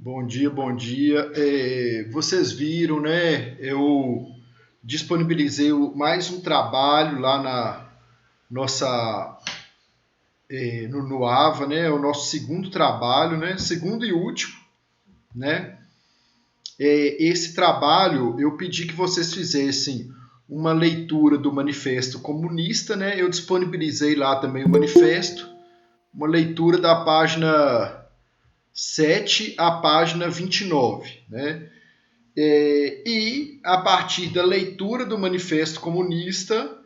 Bom dia, bom dia. Vocês viram, né? Eu disponibilizei mais um trabalho lá na nossa no AVA, né? O nosso segundo trabalho, né? Segundo e último, né? Esse trabalho eu pedi que vocês fizessem uma leitura do Manifesto Comunista, né? Eu disponibilizei lá também o manifesto, uma leitura da página 7 à página 29, né? E a partir da leitura do Manifesto Comunista,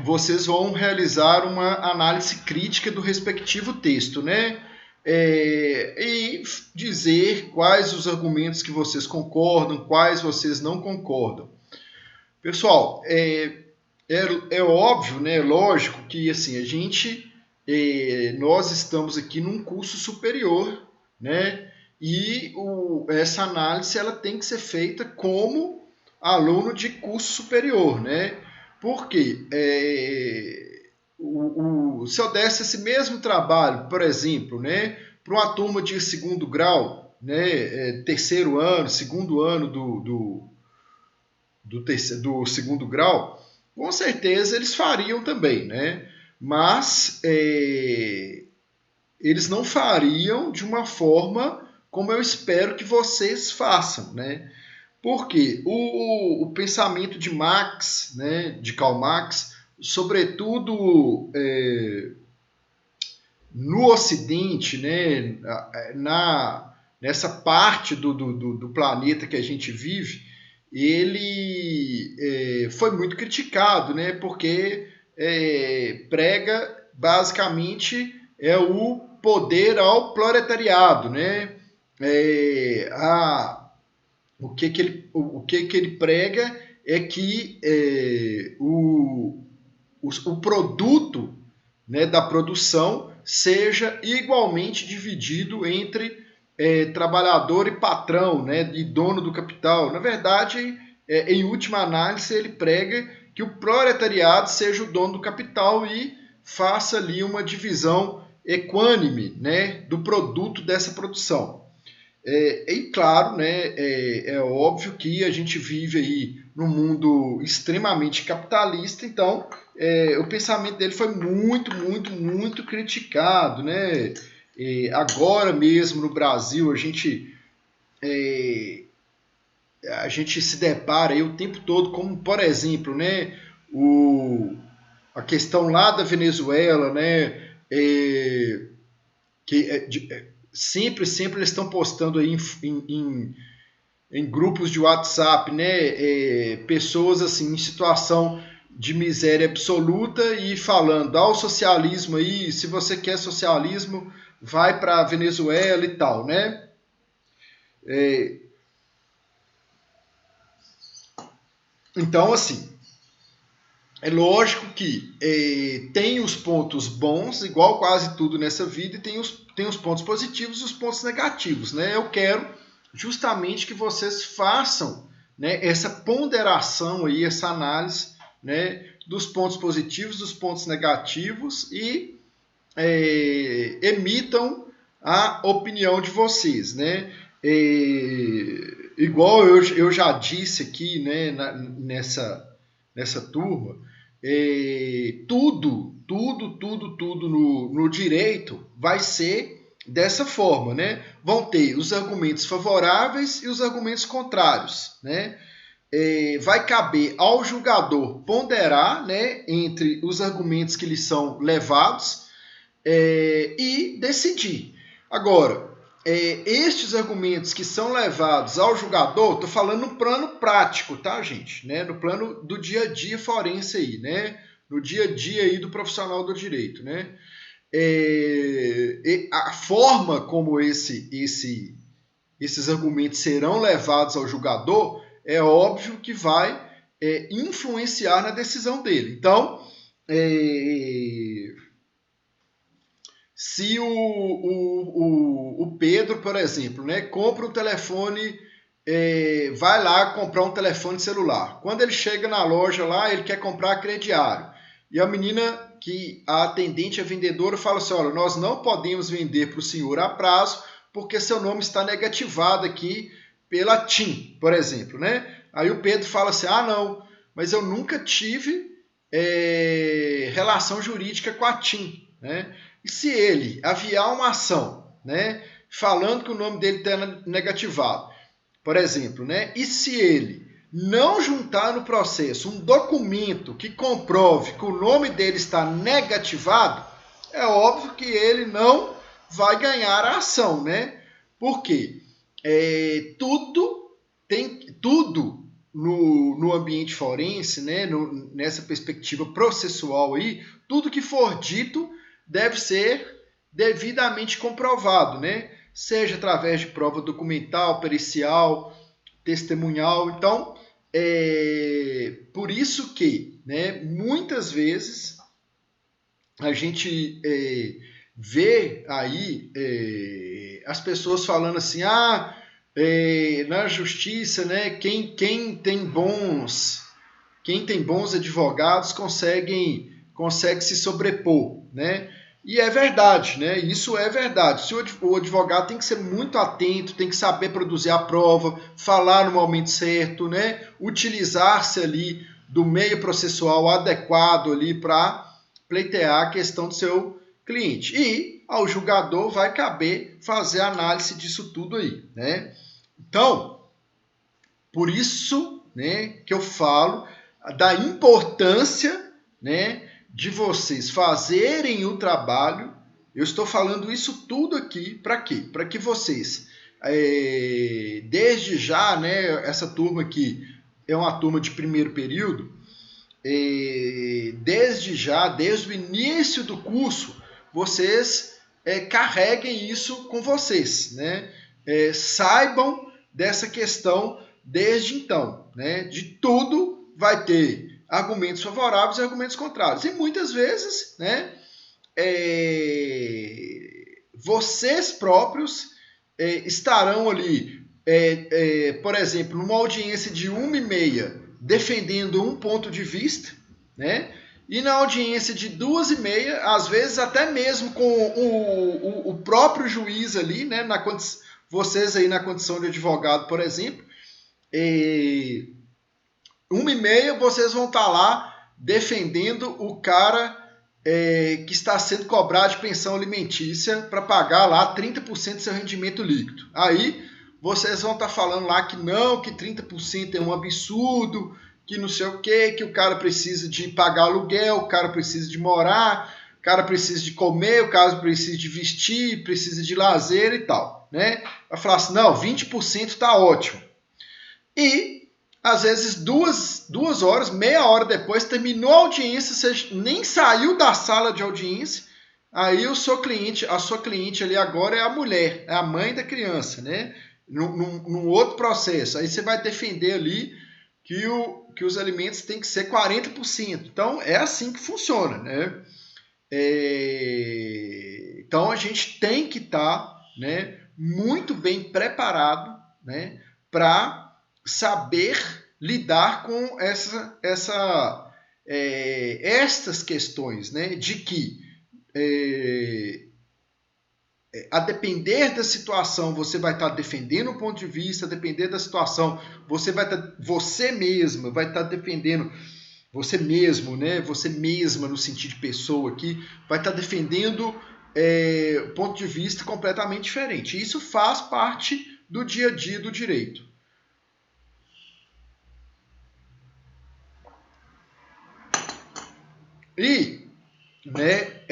vocês vão realizar uma análise crítica do respectivo texto, né? E dizer quais os argumentos que vocês concordam, quais vocês não concordam. Pessoal, é óbvio, né? Lógico que assim nós estamos aqui num curso superior, né? E essa análise ela tem que ser feita como aluno de curso superior, né? Porque se eu desse esse mesmo trabalho, por exemplo, né, para uma turma de segundo grau, né, terceiro ano, segundo ano do segundo grau, com certeza eles fariam também, né? Mas eles não fariam de uma forma como eu espero que vocês façam, né? Porque o pensamento de Marx, né, de Karl Marx, sobretudo no Ocidente, né, nessa parte do planeta que a gente vive, ele foi muito criticado, né, porque prega basicamente o poder ao proletariado, né? O que ele prega é que o produto, né, da produção seja igualmente dividido entre trabalhador e patrão, né, e dono do capital. Na verdade, em última análise, ele prega que o proletariado seja o dono do capital e faça ali uma divisão equânime, né, do produto dessa produção. E claro, né, é óbvio que a gente vive aí num mundo extremamente capitalista, então o pensamento dele foi muito, muito, muito criticado, né? Agora mesmo no Brasil a gente se depara aí o tempo todo, como por exemplo, né, a questão lá da Venezuela, né? Que sempre eles estão postando aí em grupos de WhatsApp, né, pessoas assim em situação de miséria absoluta e falando ao socialismo aí, se você quer socialismo, vai para a Venezuela e tal, né? É, então, assim, é lógico que tem os pontos bons, igual quase tudo nessa vida, e tem os pontos positivos e os pontos negativos, né? Eu quero justamente que vocês façam, né, essa ponderação aí, essa análise, né, dos pontos positivos, dos pontos negativos e emitam a opinião de vocês, né? Igual eu já disse aqui, né, nessa turma, tudo no direito vai ser dessa forma, né? Vão ter os argumentos favoráveis e os argumentos contrários, né? Vai caber ao julgador ponderar, né, entre os argumentos que lhe são levados e decidir. Agora, estes argumentos que são levados ao julgador, estou falando no plano prático, tá, gente? Né? No plano do dia a dia forense aí, né? No dia a dia aí do profissional do direito, né? A forma como esses argumentos serão levados ao julgador é óbvio que vai influenciar na decisão dele. Então, se o Pedro, por exemplo, né, compra um telefone, vai lá comprar um telefone celular. Quando ele chega na loja lá, ele quer comprar crediário. E a menina que a atendente, a vendedora, fala assim, olha, nós não podemos vender para o senhor a prazo, porque seu nome está negativado aqui pela TIM, por exemplo, né? Aí o Pedro fala assim, ah, não, mas eu nunca tive relação jurídica com a TIM, né? E se ele aviar uma ação, né, falando que o nome dele está negativado, por exemplo, né? E se ele não juntar no processo um documento que comprove que o nome dele está negativado, é óbvio que ele não vai ganhar a ação, né? Por quê? Tudo no ambiente forense, né? Nessa perspectiva processual aí, tudo que for dito deve ser devidamente comprovado, né? Seja através de prova documental, pericial, testemunhal. Então, por isso que, né, muitas vezes a gente vê aí as pessoas falando assim, na justiça, né, quem tem bons advogados consegue se sobrepor, né? E é verdade, né? Isso é verdade. O advogado tem que ser muito atento, tem que saber produzir a prova, falar no momento certo, né? Utilizar-se ali do meio processual adequado ali para pleitear a questão do seu cliente. E ao julgador vai caber fazer a análise disso tudo aí, né? Então, por isso, né, que eu falo da importância, né, de vocês fazerem o trabalho. Eu estou falando isso tudo aqui para quê? Para que vocês, desde já, né, essa turma aqui é uma turma de primeiro período, desde o início do curso, vocês carreguem isso com vocês, né? Saibam dessa questão desde então, né? De tudo vai ter argumentos favoráveis e argumentos contrários. E muitas vezes, né, vocês próprios estarão ali, por exemplo, numa audiência de 1h30, defendendo um ponto de vista, né? E na audiência de 2h30, às vezes até mesmo com o próprio juiz ali, né? Vocês aí na condição de advogado, por exemplo, 1h30 vocês vão estar lá defendendo o cara que está sendo cobrado de pensão alimentícia para pagar lá 30% do seu rendimento líquido. Aí vocês vão estar falando lá que não, que 30% é um absurdo, que não sei o quê, que o cara precisa de pagar aluguel, o cara precisa de morar, o cara precisa de comer, o cara precisa de vestir, precisa de lazer e tal, né? Vai falar assim, não, 20% está ótimo. E, às vezes, duas horas, meia hora depois, terminou a audiência, você nem saiu da sala de audiência, aí a sua cliente ali agora é a mulher, é a mãe da criança, né? Num outro processo. Aí você vai defender ali que os alimentos têm que ser 40%. Então, é assim que funciona, né? Então, a gente tem que estar, né, muito bem preparado, né, para saber lidar com estas questões, né, de que a depender da situação, você vai estar defendendo um ponto de vista, a depender da situação, você mesma vai estar defendendo, você mesmo, né? Você mesma, no sentido de pessoa aqui, vai estar defendendo ponto de vista completamente diferente. Isso faz parte do dia a dia do direito. E, né,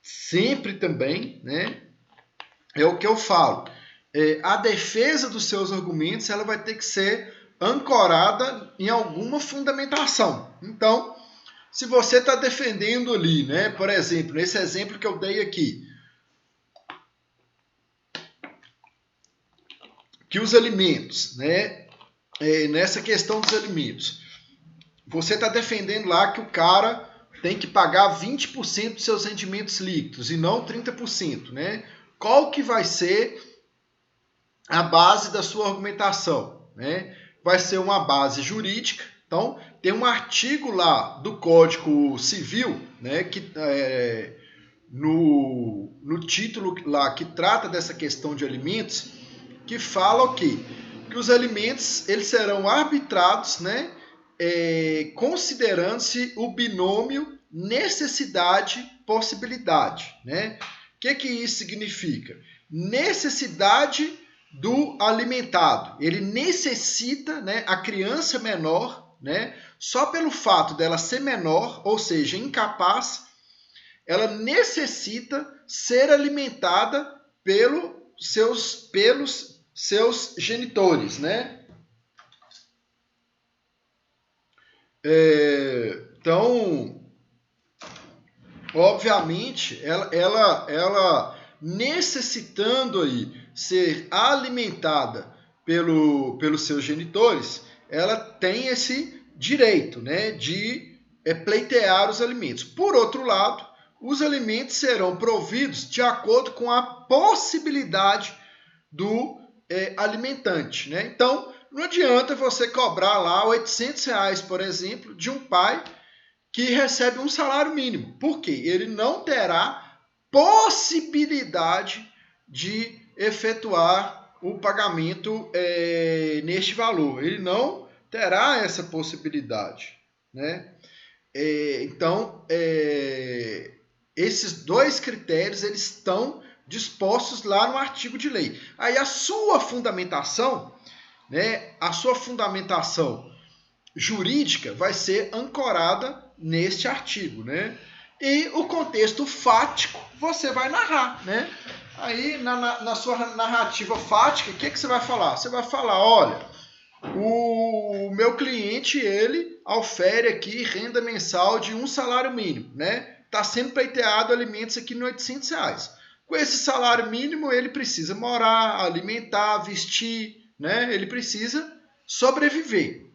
sempre também, né, é o que eu falo, a defesa dos seus argumentos ela vai ter que ser ancorada em alguma fundamentação. Então, se você está defendendo ali, né, por exemplo, nesse exemplo que eu dei aqui, que os alimentos, né, nessa questão dos alimentos, você está defendendo lá que o cara tem que pagar 20% dos seus rendimentos líquidos e não 30%, né? Qual que vai ser a base da sua argumentação, né? Vai ser uma base jurídica, Então, tem um artigo lá do Código Civil, né, que no título lá que trata dessa questão de alimentos, que fala o quê? Que os alimentos eles serão arbitrados, né, considerando-se o binômio necessidade-possibilidade, né? O que isso significa? Necessidade do alimentado. Ele necessita, né, a criança menor, né, só pelo fato dela ser menor, ou seja, incapaz, ela necessita ser alimentada pelos seus genitores, né? Então, obviamente, ela necessitando aí ser alimentada pelos seus genitores, ela tem esse direito, né, de pleitear os alimentos. Por outro lado, os alimentos serão providos de acordo com a possibilidade do alimentante, né? Então, não adianta você cobrar lá R$ 800, por exemplo, de um pai que recebe um salário mínimo. Por quê? Ele não terá possibilidade de efetuar o pagamento neste valor. Ele não terá essa possibilidade, né? Então, esses dois critérios eles estão dispostos lá no artigo de lei. Aí a sua fundamentação, né, a sua fundamentação jurídica vai ser ancorada neste artigo, né? E o contexto fático você vai narrar, né? Aí na sua narrativa fática, o que você vai falar? Você vai falar, olha, o meu cliente, ele ofere aqui renda mensal de um salário mínimo, né? Está sendo pleiteado alimentos aqui no R$ 800. Com esse salário mínimo, ele precisa morar, alimentar, vestir, né? Ele precisa sobreviver.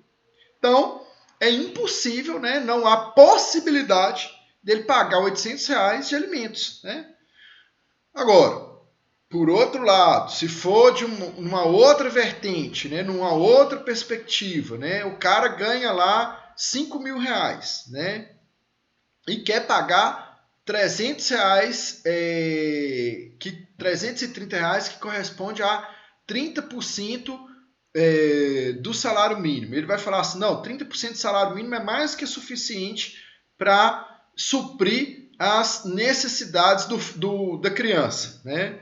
Então, é impossível, né? Não há possibilidade dele pagar R$ 800 de alimentos, né? Agora, por outro lado, se for de uma outra vertente, né, numa outra perspectiva, né, o cara ganha lá R$ 5.000, né, e quer pagar R$ 300, R$ 330, que corresponde a 30% do salário mínimo. Ele vai falar assim, não, 30% do salário mínimo é mais que suficiente para suprir as necessidades da criança, né?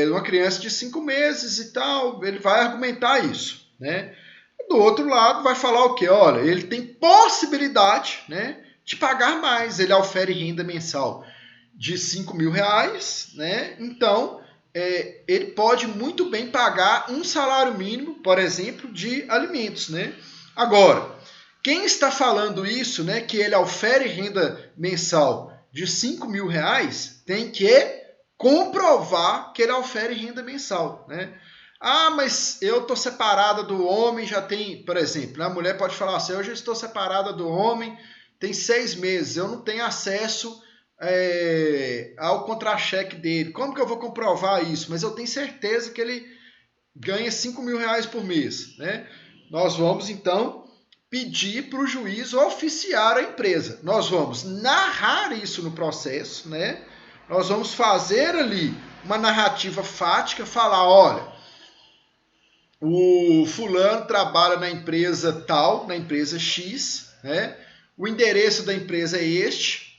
Uma criança de 5 meses e tal, ele vai argumentar isso, né? Do outro lado, vai falar o quê? Olha, ele tem possibilidade, né, de pagar mais. Ele ofere renda mensal de R$ 5.000, né? Então, ele pode muito bem pagar um salário mínimo, por exemplo, de alimentos, né? Agora, quem está falando isso, né, que ele ofere renda mensal de R$ 5.000, tem que comprovar que ele ofere renda mensal, né? Ah, mas eu estou separada do homem, já tem, por exemplo, a mulher pode falar assim, eu já estou separada do homem, tem 6 meses, eu não tenho acesso ao contra-cheque dele. Como que eu vou comprovar isso? Mas eu tenho certeza que ele ganha R$ 5.000 por mês, né? Nós vamos, então, pedir para o juiz oficiar a empresa. Nós vamos narrar isso no processo, né? Nós vamos fazer ali uma narrativa fática, falar, olha, o fulano trabalha na empresa tal, na empresa X, né? O endereço da empresa é este,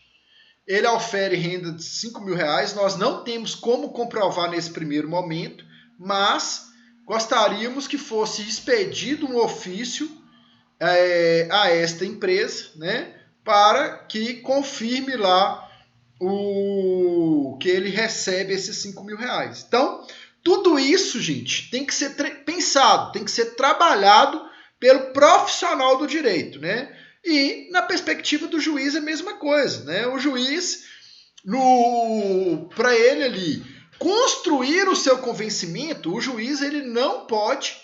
ele ofere renda de R$ 5.000, nós não temos como comprovar nesse primeiro momento, mas gostaríamos que fosse expedido um ofício a esta empresa, né? Para que confirme lá que ele recebe esses R$ 5.000. Então, tudo isso, gente, tem que ser pensado, tem que ser trabalhado pelo profissional do direito, né? E na perspectiva do juiz é a mesma coisa, né? O juiz, para ele ali construir o seu convencimento, o juiz ele não pode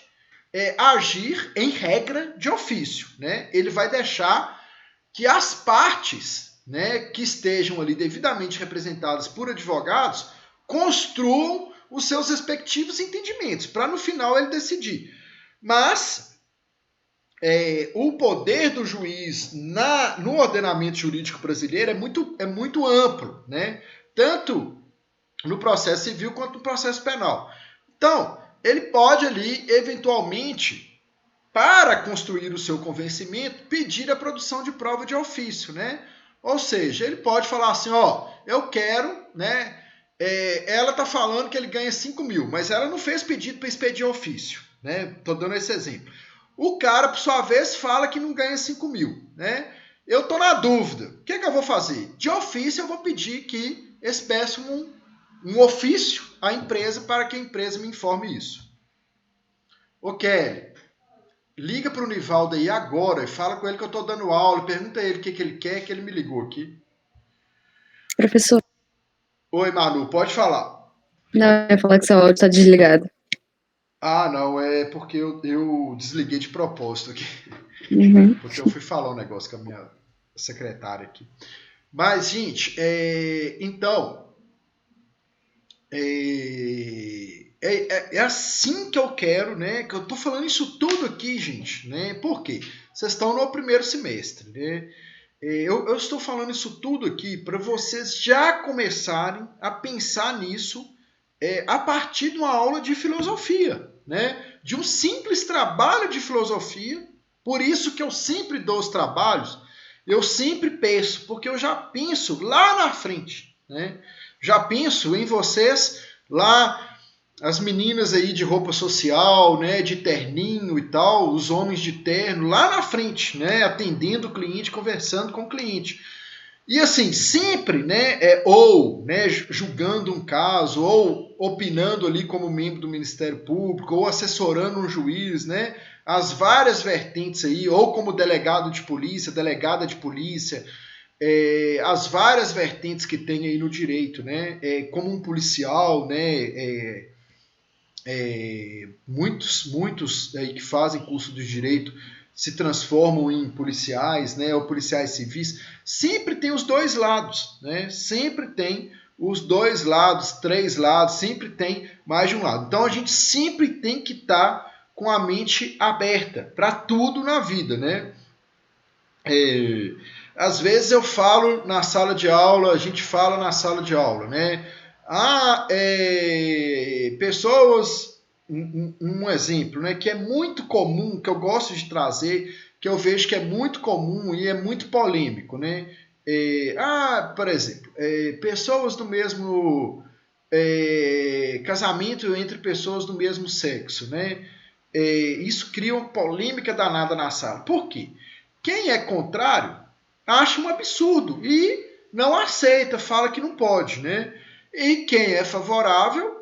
agir em regra de ofício, né? Ele vai deixar que as partes, né, que estejam ali devidamente representadas por advogados, construam os seus respectivos entendimentos, para no final ele decidir. Mas o poder do juiz no ordenamento jurídico brasileiro é muito amplo, né? Tanto no processo civil quanto no processo penal. Então, ele pode ali, eventualmente, para construir o seu convencimento, pedir a produção de prova de ofício, né? Ou seja, ele pode falar assim, ó, eu quero, né? Ela está falando que ele ganha 5 mil, mas ela não fez pedido para expedir ofício, né? Estou dando esse exemplo. O cara, por sua vez, fala que não ganha 5 mil, né? Eu estou na dúvida. O que eu vou fazer? De ofício, eu vou pedir que eles peçam um ofício à empresa para que a empresa me informe isso. Ô, Kelly, liga para o Nivaldo aí agora e fala com ele que eu estou dando aula. Pergunta a ele o que ele quer, que ele me ligou aqui. Professor. Oi, Manu, pode falar. Não, eu ia falar que seu áudio está desligado. Ah, não, é porque eu desliguei de propósito aqui. Uhum. Porque eu fui falar um negócio com a minha secretária aqui. Mas, gente, então, é assim que eu quero, né? Que eu tô falando isso tudo aqui, gente, né? Por quê? Vocês estão no primeiro semestre, né? Eu estou falando isso tudo aqui para vocês já começarem a pensar nisso a partir de uma aula de filosofia, né? De um simples trabalho de filosofia. Por isso que eu sempre dou os trabalhos, eu sempre penso, porque eu já penso lá na frente, né? Já penso em vocês lá, as meninas aí de roupa social, né, de terninho e tal, os homens de terno, lá na frente, né, atendendo o cliente, conversando com o cliente. E assim, sempre, né, ou né, julgando um caso, ou opinando ali como membro do Ministério Público, ou assessorando um juiz, né, as várias vertentes aí, ou como delegado de polícia, delegada de polícia, as várias vertentes que tem aí no direito, né, como um policial, né, muitos aí que fazem curso de direito se transformam em policiais, né, ou policiais civis, sempre tem os dois lados, né? Sempre tem os dois lados, 3 lados, sempre tem mais de um lado. Então a gente sempre tem que estar com a mente aberta para tudo na vida, né? Às vezes eu falo na sala de aula, a gente fala na sala de aula, né? Pessoas, um exemplo, né, que é muito comum, que eu gosto de trazer, que eu vejo que é muito comum e é muito polêmico, né? Por exemplo, pessoas do mesmo casamento entre pessoas do mesmo sexo, né? Isso cria uma polêmica danada na sala. Por quê? Quem é contrário acha um absurdo e não aceita, fala que não pode, né? E quem é favorável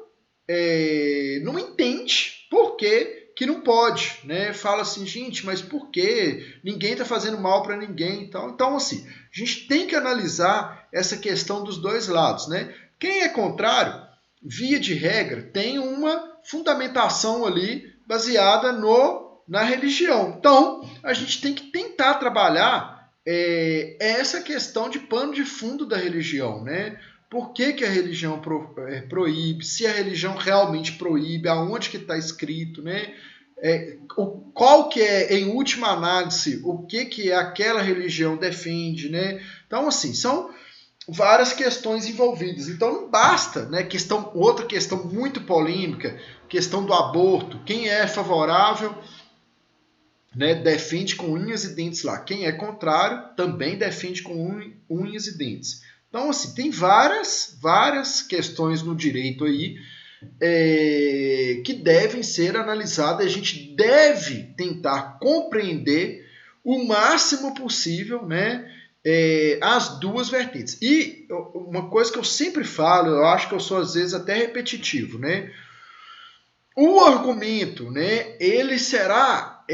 não entende por que não pode, né? Fala assim, gente, mas por quê? Ninguém está fazendo mal para ninguém. Então, assim, a gente tem que analisar essa questão dos dois lados, né? Quem é contrário, via de regra, tem uma fundamentação ali baseada na religião. Então, a gente tem que tentar trabalhar essa questão de pano de fundo da religião, né? Por que a religião proíbe, se a religião realmente proíbe, aonde que está escrito, né? Qual que é, em última análise, o que aquela religião defende, né? Então, assim, são várias questões envolvidas. Então, não basta, né? Outra questão muito polêmica, questão do aborto. Quem é favorável, né, defende com unhas e dentes lá. Quem é contrário também defende com unhas e dentes. Então, assim, tem várias questões no direito aí que devem ser analisadas. A gente deve tentar compreender o máximo possível, né, as duas vertentes. E uma coisa que eu sempre falo, eu acho que eu sou às vezes até repetitivo, né? O argumento, né, ele será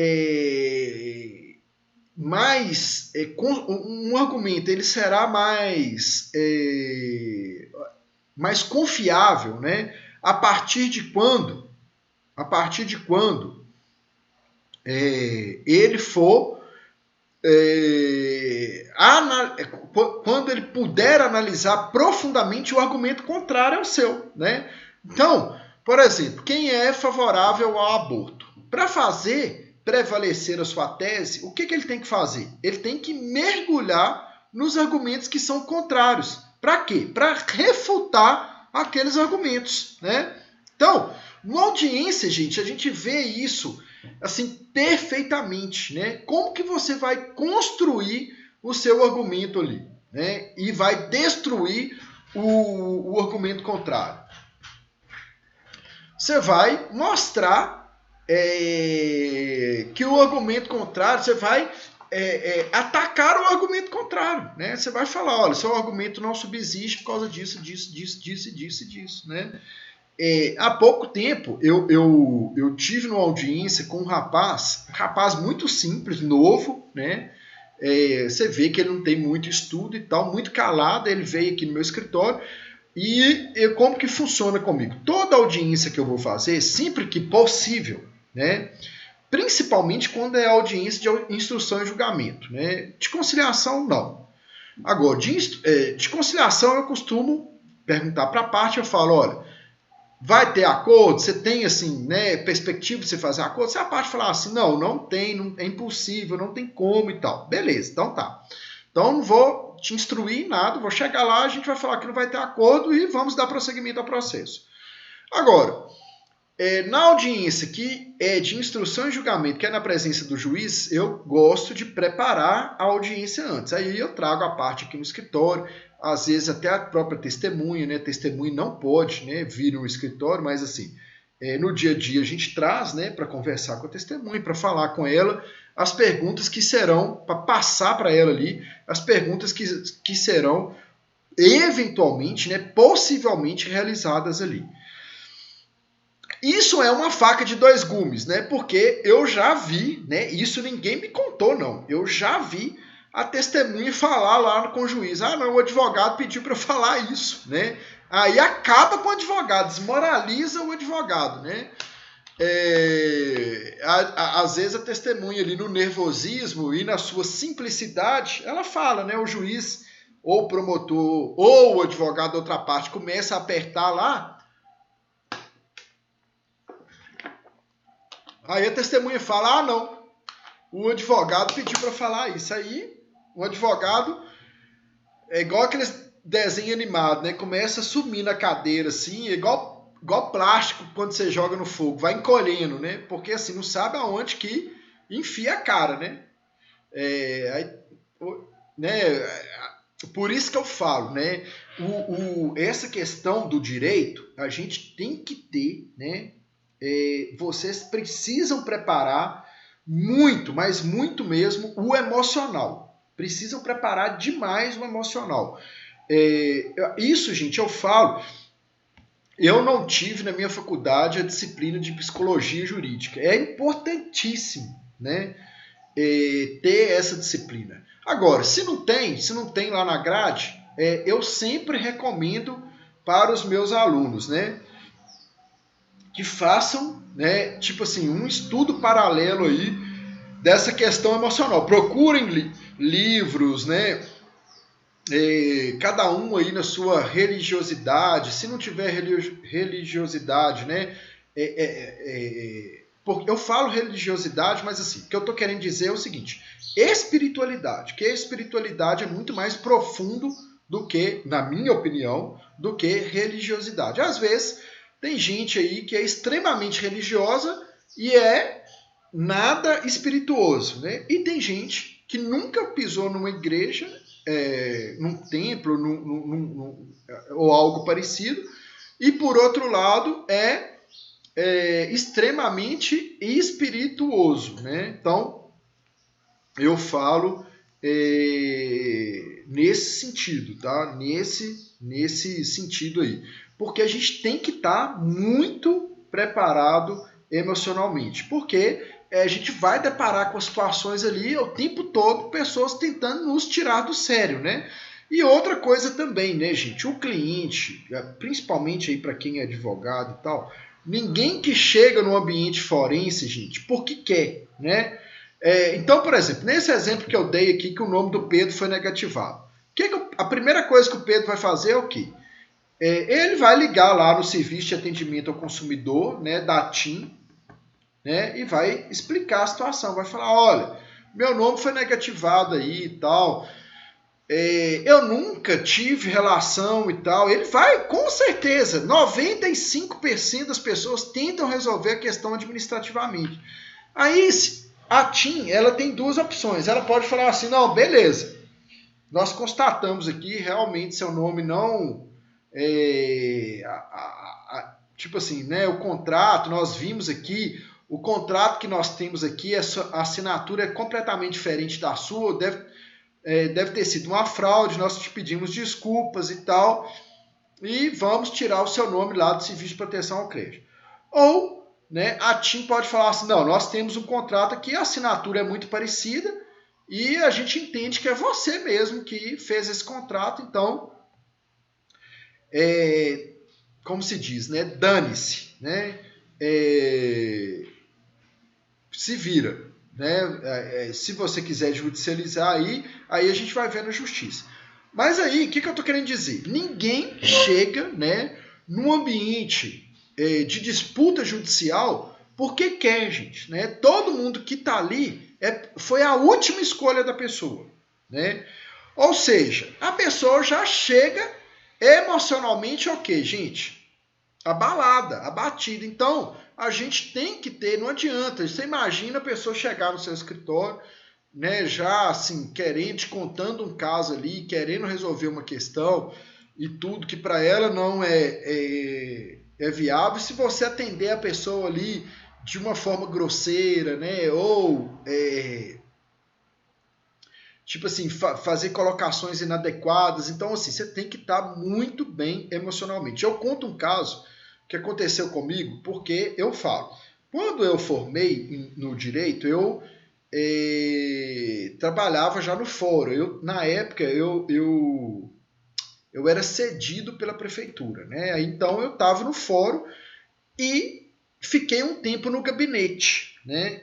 um argumento ele será mais confiável, né? A partir de quando ele for quando ele puder analisar profundamente o argumento contrário ao seu, né? Então, por exemplo, quem é favorável ao aborto? Para fazer prevalecer a sua tese, o que ele tem que fazer? Ele tem que mergulhar nos argumentos que são contrários. Para quê? Para refutar aqueles argumentos, né? Então, na audiência, gente, a gente vê isso assim perfeitamente, né? Como que você vai construir o seu argumento ali, né? E vai destruir o argumento contrário. Você vai mostrar que o argumento contrário, você vai atacar o argumento contrário, né? Você vai falar, olha, seu argumento não subsiste por causa disso, disso, né? Há pouco tempo eu tive numa audiência com um rapaz muito simples, novo, né? Você vê que ele não tem muito estudo e tal, muito calado. Ele veio aqui no meu escritório e como que funciona comigo? Toda audiência que eu vou fazer, sempre que possível, né? Principalmente quando é audiência de instrução e julgamento, né? De conciliação, não. Agora, de conciliação eu costumo perguntar para a parte, eu falo, olha, vai ter acordo? Você tem, assim, né, perspectiva de você fazer acordo? Se a parte falar assim, não tem, é impossível, não tem como e tal. Beleza, então tá. Então não vou te instruir em nada, vou chegar lá, a gente vai falar que não vai ter acordo e vamos dar prosseguimento ao processo. Agora, na audiência que é de instrução e julgamento, que é na presença do juiz, eu gosto de preparar a audiência antes. Aí eu trago a parte aqui no escritório, às vezes até a própria testemunha, né? Testemunha não pode, né, vir no escritório, mas assim, no dia a dia a gente traz, né, para conversar com a testemunha, para falar com ela as perguntas que serão, para passar para ela ali, as perguntas que serão eventualmente, né, possivelmente realizadas ali. Isso é uma faca de dois gumes, né? Porque eu já vi, né? Isso ninguém me contou, não. Eu já vi a testemunha falar lá com o juiz. Ah, não, o advogado pediu para eu falar isso, né? Aí acaba com o advogado, desmoraliza o advogado, né? Às vezes a testemunha ali no nervosismo e na sua simplicidade, ela fala, né? O juiz ou o promotor ou o advogado da outra parte começa a apertar lá. Aí a testemunha fala, não, o advogado pediu para falar isso. Aí o advogado é igual aqueles desenhos animados, né? Começa a sumir na cadeira, assim, é igual plástico quando você joga no fogo, vai encolhendo, né? Porque assim, não sabe aonde que enfia a cara, né? Por isso que eu falo, né? Essa questão do direito, a gente tem que ter, né? Vocês precisam preparar muito, mas muito mesmo, o emocional. Precisam preparar demais o emocional. Isso, gente, eu falo. Eu não tive na minha faculdade a disciplina de psicologia jurídica. É importantíssimo, né, ter essa disciplina. Agora, se não tem lá na grade, eu sempre recomendo para os meus alunos, né, que façam, né, tipo assim, um estudo paralelo aí dessa questão emocional. Procurem livros, né, cada um aí na sua religiosidade. Se não tiver religiosidade, né, porque eu falo religiosidade, mas assim, o que eu estou querendo dizer é o seguinte, espiritualidade, que a espiritualidade é muito mais profundo do que, na minha opinião, do que religiosidade. Às vezes, tem gente aí que é extremamente religiosa e é nada espirituoso, né? E tem gente que nunca pisou numa igreja, num templo, ou algo parecido, e por outro lado é extremamente espirituoso, né? Então, eu falo nesse sentido, tá? Nesse sentido aí. Porque a gente tem que estar muito preparado emocionalmente. Porque a gente vai deparar com situações ali o tempo todo, pessoas tentando nos tirar do sério, né? E outra coisa também, né, gente? O cliente, principalmente aí para quem é advogado e tal, ninguém que chega no ambiente forense, gente, porque quer, né? Então, por exemplo, nesse exemplo que eu dei aqui, que o nome do Pedro foi negativado. A primeira coisa que o Pedro vai fazer é o quê? Ele vai ligar lá no serviço de atendimento ao consumidor, né, da TIM, né? E vai explicar a situação, vai falar, olha, meu nome foi negativado aí e tal, eu nunca tive relação e tal. Ele vai, com certeza, 95% das pessoas tentam resolver a questão administrativamente. Aí a TIM, ela tem duas opções. Ela pode falar assim, não, beleza, nós constatamos aqui, realmente seu nome não... tipo assim, né, o contrato, nós vimos aqui, o contrato que nós temos aqui, a assinatura é completamente diferente da sua, deve ter sido uma fraude, nós te pedimos desculpas e tal, e vamos tirar o seu nome lá do Serviço de Proteção ao Crédito. Ou, né, a TIM pode falar assim, não, nós temos um contrato aqui, a assinatura é muito parecida, e a gente entende que é você mesmo que fez esse contrato, então, como se diz, né, dane-se, né, se vira. Né? Se você quiser judicializar aí a gente vai ver na justiça. Mas aí, o que eu estou querendo dizer? Ninguém chega, né, num ambiente de disputa judicial porque quer, gente. Né? Todo mundo que está ali foi a última escolha da pessoa. Né? Ou seja, a pessoa já chega emocionalmente ok, gente, abalada, abatida. Então, a gente tem que ter, não adianta. Você imagina a pessoa chegar no seu escritório, né, já assim, querendo, contando um caso ali, querendo resolver uma questão e tudo que para ela não é viável. Se você atender a pessoa ali de uma forma grosseira, né, ou tipo assim, fazer colocações inadequadas, então assim, você tem que estar muito bem emocionalmente. Eu conto um caso que aconteceu comigo, porque eu falo, quando eu formei no direito, eu trabalhava já no fórum. Na época, eu era cedido pela prefeitura, né? Então eu estava no fórum e fiquei um tempo no gabinete, né,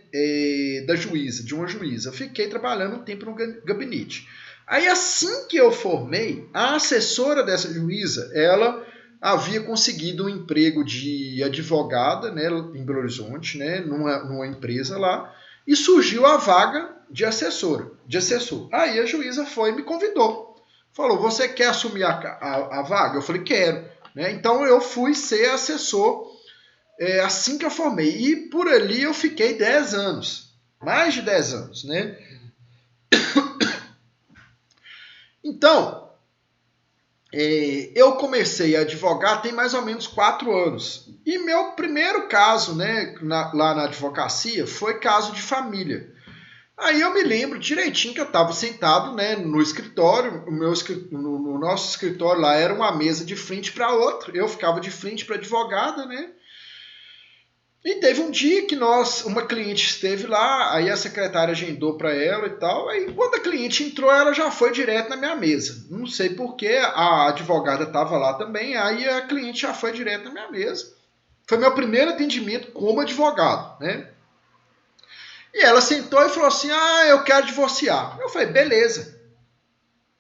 da juíza, de uma juíza. Eu fiquei trabalhando um tempo no gabinete. Aí assim que eu formei, a assessora dessa juíza, ela havia conseguido um emprego de advogada, né, em Belo Horizonte, né, numa empresa lá, e surgiu a vaga de assessor. Aí a juíza foi e me convidou. Falou, você quer assumir a vaga? Eu falei, quero. Né? Então eu fui ser assessor assim que eu formei. E por ali eu fiquei 10 anos. Mais de 10 anos, né? Então, eu comecei a advogar tem mais ou menos 4 anos. E meu primeiro caso, né, lá na advocacia, foi caso de família. Aí eu me lembro direitinho que eu estava sentado, né, no escritório, no nosso escritório lá era uma mesa de frente para outra. Eu ficava de frente para a advogada, né? E teve um dia que uma cliente esteve lá, aí a secretária agendou para ela e tal, aí quando a cliente entrou, ela já foi direto na minha mesa. Não sei porquê, a advogada estava lá também, aí a cliente já foi direto na minha mesa. Foi meu primeiro atendimento como advogado, né? E ela sentou e falou assim, eu quero divorciar. Eu falei, beleza.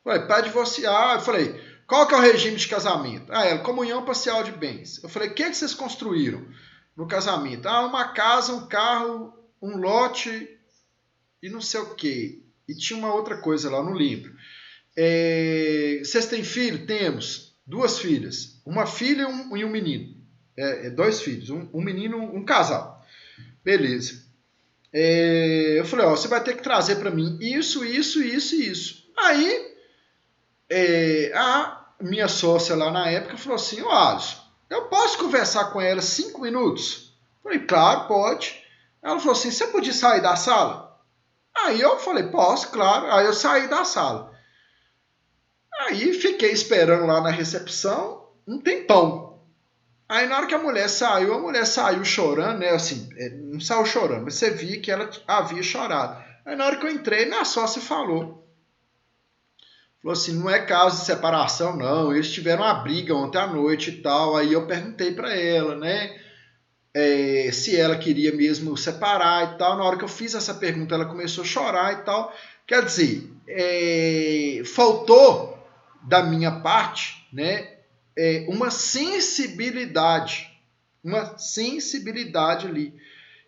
Falei, para divorciar, eu falei, qual que é o regime de casamento? Ela, comunhão parcial de bens. Eu falei, o que vocês construíram no casamento? Uma casa, um carro, um lote e não sei o quê. E tinha uma outra coisa lá, no livro. Vocês têm filho? Temos. 2 filhas. Uma filha e um menino. 2 filhos. Um menino, um casal. Beleza. Eu falei, você vai ter que trazer para mim isso, isso, isso e isso. Aí, a minha sócia lá na época falou assim, Alisson, eu posso conversar com ela 5 minutos? Eu falei, claro, pode. Ela falou assim, você podia sair da sala? Aí eu falei, posso, claro. Aí eu saí da sala. Aí fiquei esperando lá na recepção um tempão. Aí na hora que a mulher saiu chorando, né? Assim, não saiu chorando, mas você via que ela havia chorado. Aí na hora que eu entrei, minha sócia falou assim, não é caso de separação, não. Eles tiveram uma briga ontem à noite e tal. Aí eu perguntei para ela, né? Se ela queria mesmo separar e tal. Na hora que eu fiz essa pergunta, ela começou a chorar e tal. Quer dizer, faltou da minha parte, né? Uma sensibilidade ali.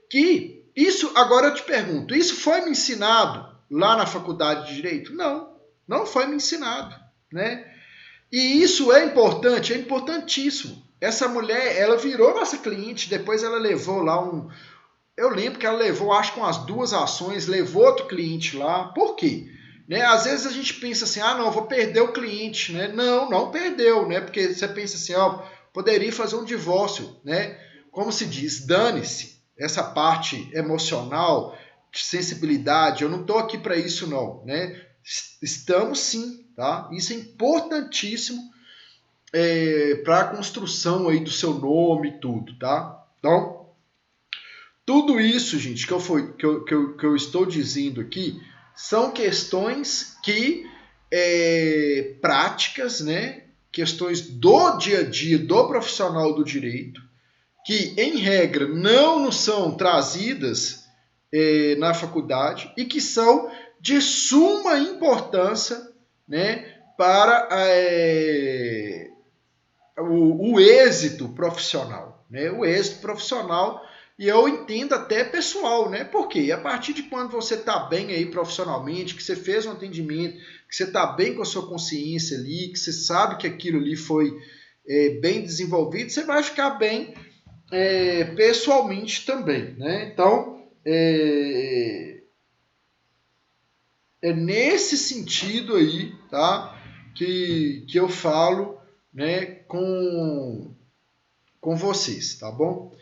que isso, agora eu te pergunto, isso foi me ensinado lá na faculdade de Direito? Não, não foi me ensinado, né? E isso é importante, é importantíssimo. Essa mulher, ela virou nossa cliente, depois ela levou lá um... Eu lembro que ela levou, acho que umas 2 ações, levou outro cliente lá. Por quê? Né? Às vezes a gente pensa assim, ah, não, vou perder o cliente, né? Não, não perdeu, né? Porque você pensa assim, ó, poderia fazer um divórcio, né? Como se diz, dane-se. Essa parte emocional, de sensibilidade, eu não estou aqui para isso não, né? Estamos sim, tá? Isso é importantíssimo para a construção aí do seu nome e tudo, tá? Então, tudo isso, gente, que eu estou dizendo aqui, são questões que práticas, né? Questões do dia a dia do profissional do direito, que em regra não nos são trazidas na faculdade e que são de suma importância, né, para o êxito profissional, né? O êxito profissional, e eu entendo até pessoal, né? Porque a partir de quando você está bem aí profissionalmente, que você fez um atendimento, que você está bem com a sua consciência ali, que você sabe que aquilo ali foi bem desenvolvido, você vai ficar bem pessoalmente também, né? Então, é nesse sentido aí, tá? Que eu falo, né, com vocês, tá bom?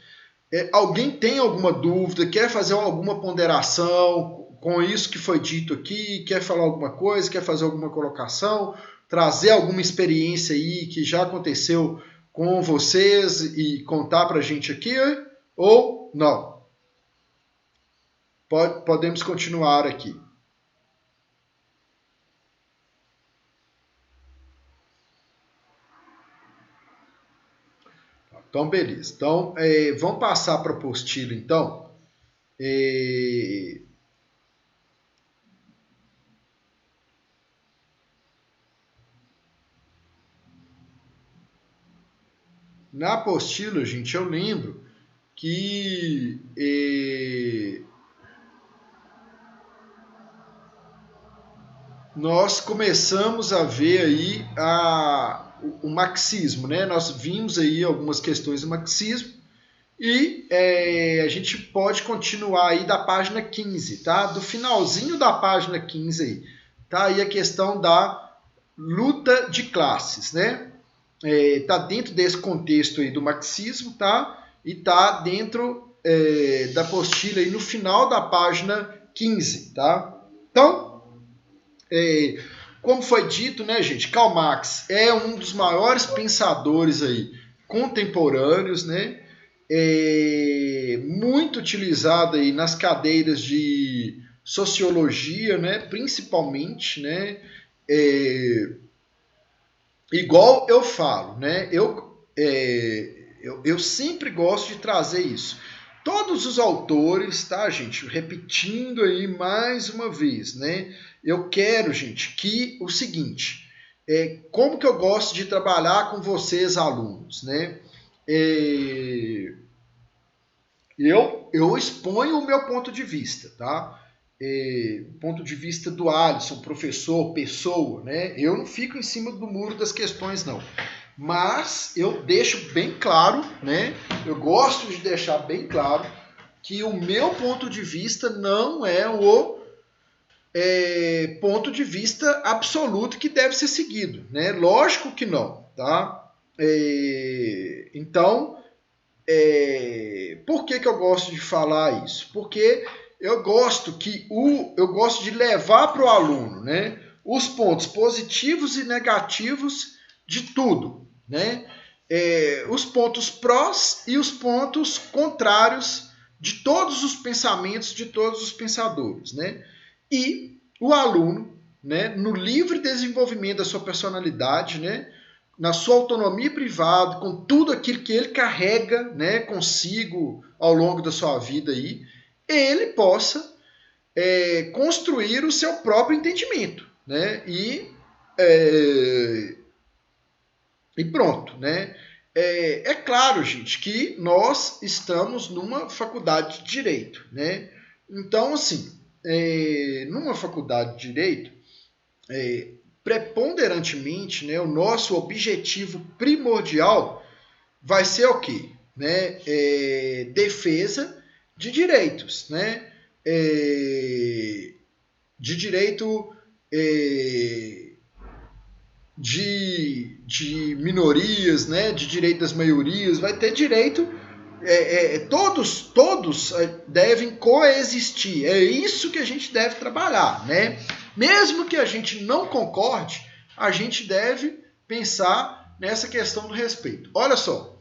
Alguém tem alguma dúvida, quer fazer alguma ponderação com isso que foi dito aqui, quer falar alguma coisa, quer fazer alguma colocação, trazer alguma experiência aí que já aconteceu com vocês e contar pra gente aqui, ou não? Podemos continuar aqui. Então, beleza. Então, vamos passar para a apostila, então. Na apostila, gente, eu lembro que nós começamos a ver aí o marxismo, né? Nós vimos aí algumas questões do marxismo e a gente pode continuar aí da página 15, tá? Do finalzinho da página 15 aí, tá aí a questão da luta de classes, né? Tá dentro desse contexto aí do marxismo, tá? E tá dentro da apostila aí no final da página 15, tá? Então, como foi dito, né, gente, Karl Marx é um dos maiores pensadores aí contemporâneos, né? Muito utilizado aí nas cadeiras de sociologia, né, principalmente, né? Igual eu falo, né? Eu sempre gosto de trazer isso. Todos os autores, tá, gente? Repetindo aí mais uma vez, né? Eu quero, gente, que o seguinte, como que eu gosto de trabalhar com vocês, alunos, né? Eu exponho o meu ponto de vista, tá? Ponto de vista do Alisson, professor, pessoa, né? Eu não fico em cima do muro das questões, não. Mas eu deixo bem claro, né? Eu gosto de deixar bem claro que o meu ponto de vista não é o ponto de vista absoluto que deve ser seguido, né? Lógico que não, tá? Então, por que eu gosto de falar isso? Porque eu gosto de levar para o aluno, né, os pontos positivos e negativos de tudo, né? Os pontos prós e os pontos contrários de todos os pensamentos de todos os pensadores, né? E o aluno, né, no livre desenvolvimento da sua personalidade, né, na sua autonomia privada, com tudo aquilo que ele carrega, né, consigo ao longo da sua vida aí, ele possa construir o seu próprio entendimento, né? E pronto, né? É claro, gente, que nós estamos numa faculdade de Direito, né? Então, assim, numa faculdade de Direito, preponderantemente, né, o nosso objetivo primordial vai ser o quê? Né? Defesa de direitos, né? De direito de minorias, né? De direito das maiorias, vai ter direito. Todos devem coexistir. É isso que a gente deve trabalhar, né? Mesmo que a gente não concorde, a gente deve pensar nessa questão do respeito. Olha só,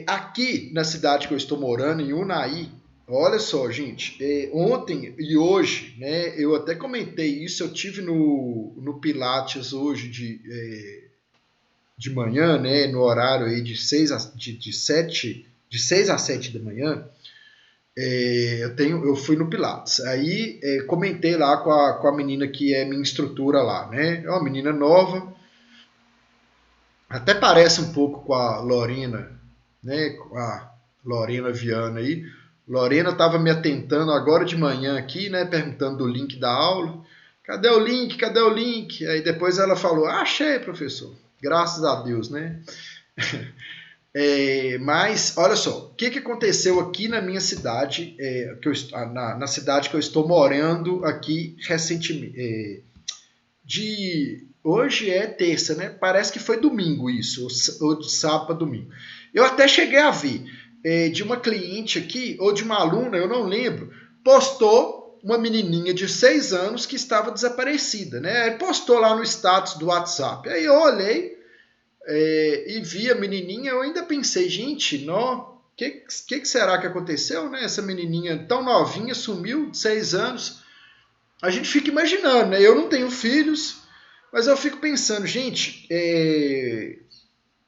aqui na cidade que eu estou morando, em Unai, olha só, gente, ontem e hoje, né, eu até comentei isso, eu tive no Pilates hoje de manhã, né, no horário aí de 6 a 7 da manhã, eu fui no Pilates. Aí comentei lá com a menina que é minha instrutora lá, né? É uma menina nova, até parece um pouco com a Lorena, né? Com a Lorena Viana aí. Lorena estava me atentando agora de manhã aqui, né? Perguntando do link da aula. Cadê o link? Cadê o link? Aí depois ela falou: achei, professor. Graças a Deus, né? Mas, olha só, o que aconteceu aqui na minha cidade, na cidade que eu estou morando aqui recentemente. Hoje é terça, né? Parece que foi domingo isso, ou de sábado para domingo. Eu até cheguei a ver de uma cliente aqui, ou de uma aluna, eu não lembro, postou uma menininha de 6 anos que estava desaparecida, né? Ele postou lá no status do WhatsApp. Aí eu olhei e vi a menininha, eu ainda pensei, gente, o que será que aconteceu, né? Essa menininha tão novinha sumiu, de 6 anos. A gente fica imaginando, né? Eu não tenho filhos, mas eu fico pensando, gente,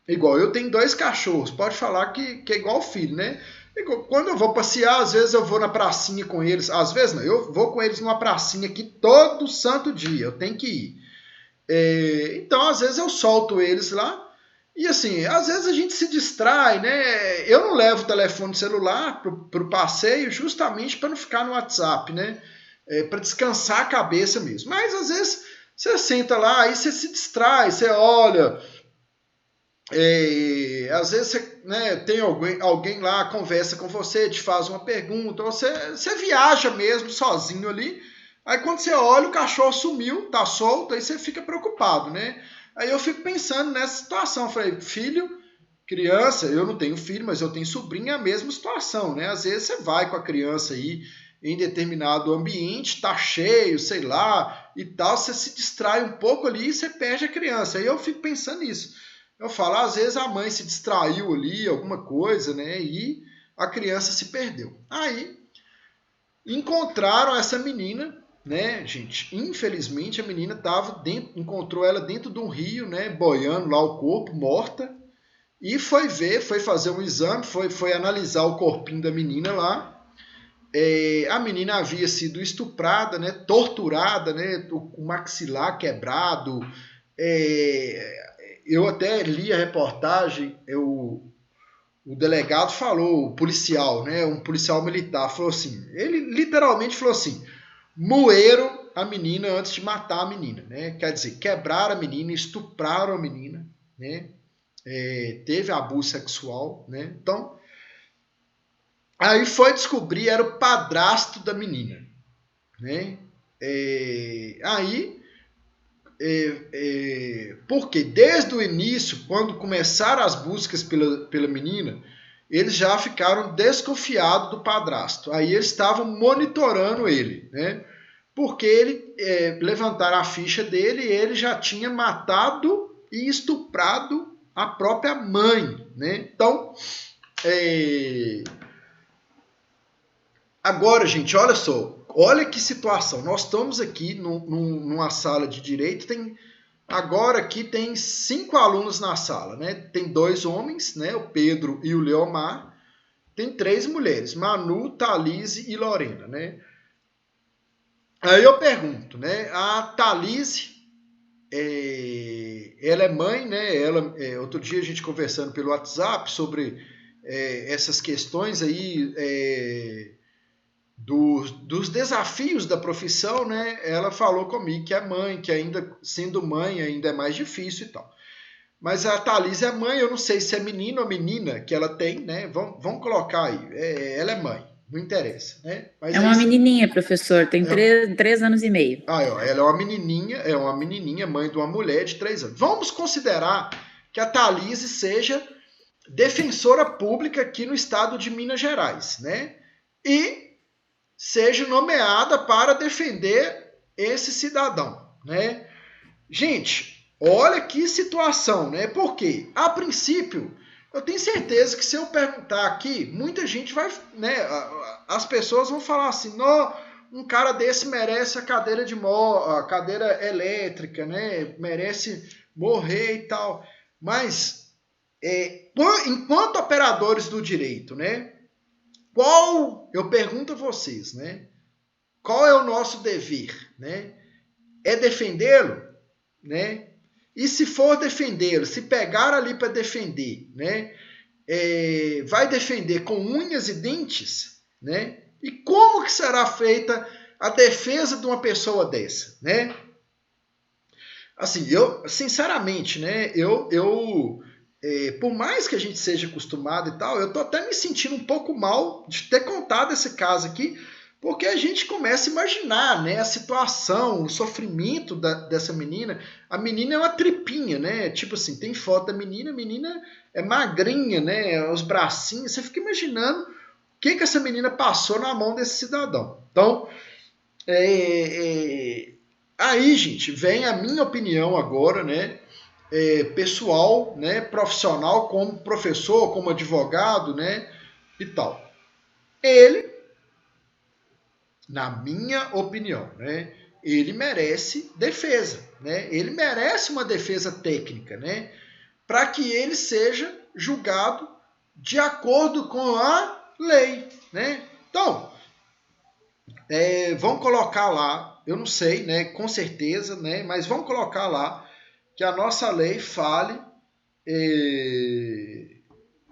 igual eu tenho 2 cachorros, pode falar que é igual filho, né? Quando eu vou passear, às vezes eu vou na pracinha com eles, às vezes não, eu vou com eles numa pracinha aqui todo santo dia, eu tenho que ir. Então, às vezes eu solto eles lá, e assim, às vezes a gente se distrai, né? Eu não levo o telefone celular pro passeio justamente para não ficar no WhatsApp, né? Para descansar a cabeça mesmo. Mas às vezes você senta lá, aí você se distrai, você olha. Às vezes você, né, tem alguém lá, conversa com você, te faz uma pergunta, ou você viaja mesmo sozinho ali. Aí quando você olha, o cachorro sumiu, tá solto, aí você fica preocupado, né? Aí eu fico pensando nessa situação. Eu falei, filho, criança, eu não tenho filho, mas eu tenho sobrinho, é a mesma situação, né? Às vezes você vai com a criança aí em determinado ambiente, tá cheio, sei lá, e tal, você se distrai um pouco ali e você perde a criança. Aí eu fico pensando nisso. Eu falo, às vezes a mãe se distraiu ali, alguma coisa, né? E a criança se perdeu. Aí encontraram essa menina, né, gente? Infelizmente a menina encontrou ela dentro de um rio, né? Boiando lá o corpo, morta. E foi fazer um exame, foi analisar o corpinho da menina lá. A menina havia sido estuprada, né, torturada, né, o maxilar quebrado. Eu até li a reportagem, o delegado falou, o policial, né, um policial militar, falou assim, ele literalmente falou assim, moeram a menina antes de matar a menina, né? Quer dizer, quebraram a menina, estupraram a menina, né? Teve abuso sexual, né? Então, aí foi descobrir, era o padrasto da menina, né? Porque desde o início, quando começaram as buscas pela menina, eles já ficaram desconfiados do padrasto. Aí eles estavam monitorando ele, né? Porque levantaram a ficha dele e ele já tinha matado e estuprado a própria mãe, né? Então, agora, gente, olha só, olha que situação. Nós estamos aqui numa sala de direito, agora aqui tem 5 alunos na sala, né? Tem 2 homens, né? O Pedro e o Leomar. Tem 3 mulheres, Manu, Thalise e Lorena, né? Aí eu pergunto, né? A Thalise ela é mãe, né? Outro dia a gente conversando pelo WhatsApp sobre essas questões aí dos desafios da profissão, né? Ela falou comigo que é mãe, que ainda sendo mãe ainda é mais difícil e tal. Mas a Thalys é mãe, eu não sei se é menino ou menina que ela tem, né? Vamos colocar aí. Ela é mãe, não interessa, né? É Mas uma aí, menininha, professor, tem 3 anos e meio. ó, ela é uma menininha, mãe de uma mulher de 3 anos. Vamos considerar que a Thalys seja defensora pública aqui no estado de Minas Gerais, né? E seja nomeada para defender esse cidadão, né? Gente, olha que situação, né? Porque, a princípio, eu tenho certeza que se eu perguntar aqui, muita gente vai, né? As pessoas vão falar assim, não, um cara desse merece a cadeira elétrica, né? Merece morrer e tal. Mas, enquanto operadores do direito, né? Eu pergunto a vocês, né? Qual é o nosso dever, né? É defendê-lo, né? E se for defendê-lo, se pegar ali para defender, né? Vai defender com unhas e dentes, né? E como que será feita a defesa de uma pessoa dessa, né? Assim, eu, sinceramente, né? Por mais que a gente seja acostumado e tal, eu tô até me sentindo um pouco mal de ter contado esse caso aqui, porque a gente começa a imaginar, né, a situação, o sofrimento dessa menina. A menina é uma tripinha, né? Tipo assim, tem foto da menina, a menina é magrinha, né? Os bracinhos, você fica imaginando o que essa menina passou na mão desse cidadão. Então, aí, gente, vem a minha opinião agora, né? Pessoal, né? Profissional, como professor, como advogado, né? E tal. Ele, na minha opinião, né? Ele merece defesa, né? Ele merece uma defesa técnica, né? Para que ele seja julgado de acordo com a lei, né? Então, vamos colocar lá, eu não sei, né? Com certeza, né? Mas vamos colocar lá que a nossa lei fale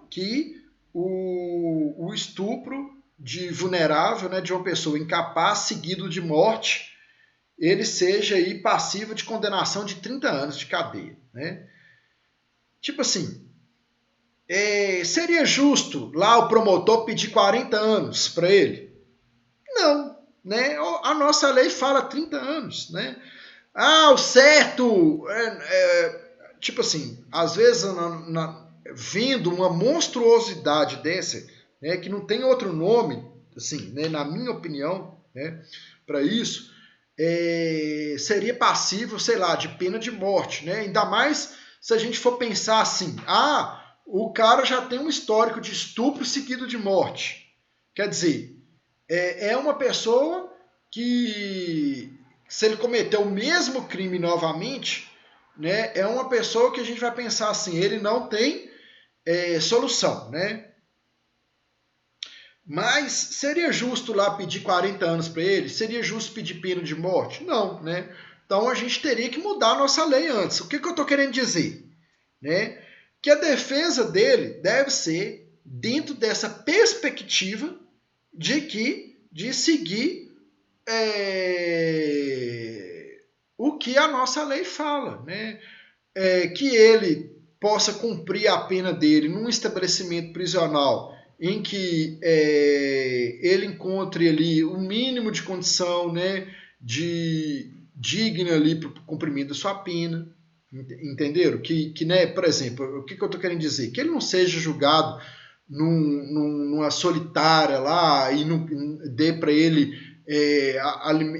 que o estupro de vulnerável, né, de uma pessoa incapaz, seguido de morte, ele seja aí passivo de condenação de 30 anos de cadeia, né? Tipo assim, seria justo lá o promotor pedir 40 anos para ele? Não, né? A nossa lei fala 30 anos, né? O certo, tipo assim, às vezes vendo uma monstruosidade dessa, né, que não tem outro nome, assim, né, na minha opinião, né, para isso, seria passível, sei lá, de pena de morte, né? Ainda mais se a gente for pensar assim, o cara já tem um histórico de estupro seguido de morte. Quer dizer, é uma pessoa que, se ele cometer o mesmo crime novamente, né, é uma pessoa que a gente vai pensar assim, ele não tem solução, né? Mas seria justo lá pedir 40 anos para ele? Seria justo pedir pena de morte? Não, né? Então a gente teria que mudar a nossa lei antes. O que eu estou querendo dizer? Né? Que a defesa dele deve ser dentro dessa perspectiva de seguir o que a nossa lei fala, né? Que ele possa cumprir a pena dele num estabelecimento prisional em que ele encontre ali o mínimo de condição, né, digna ali para o cumprimento da sua pena, entenderam? Que né, por exemplo, o que eu estou querendo dizer? Que ele não seja julgado numa solitária lá e dê para ele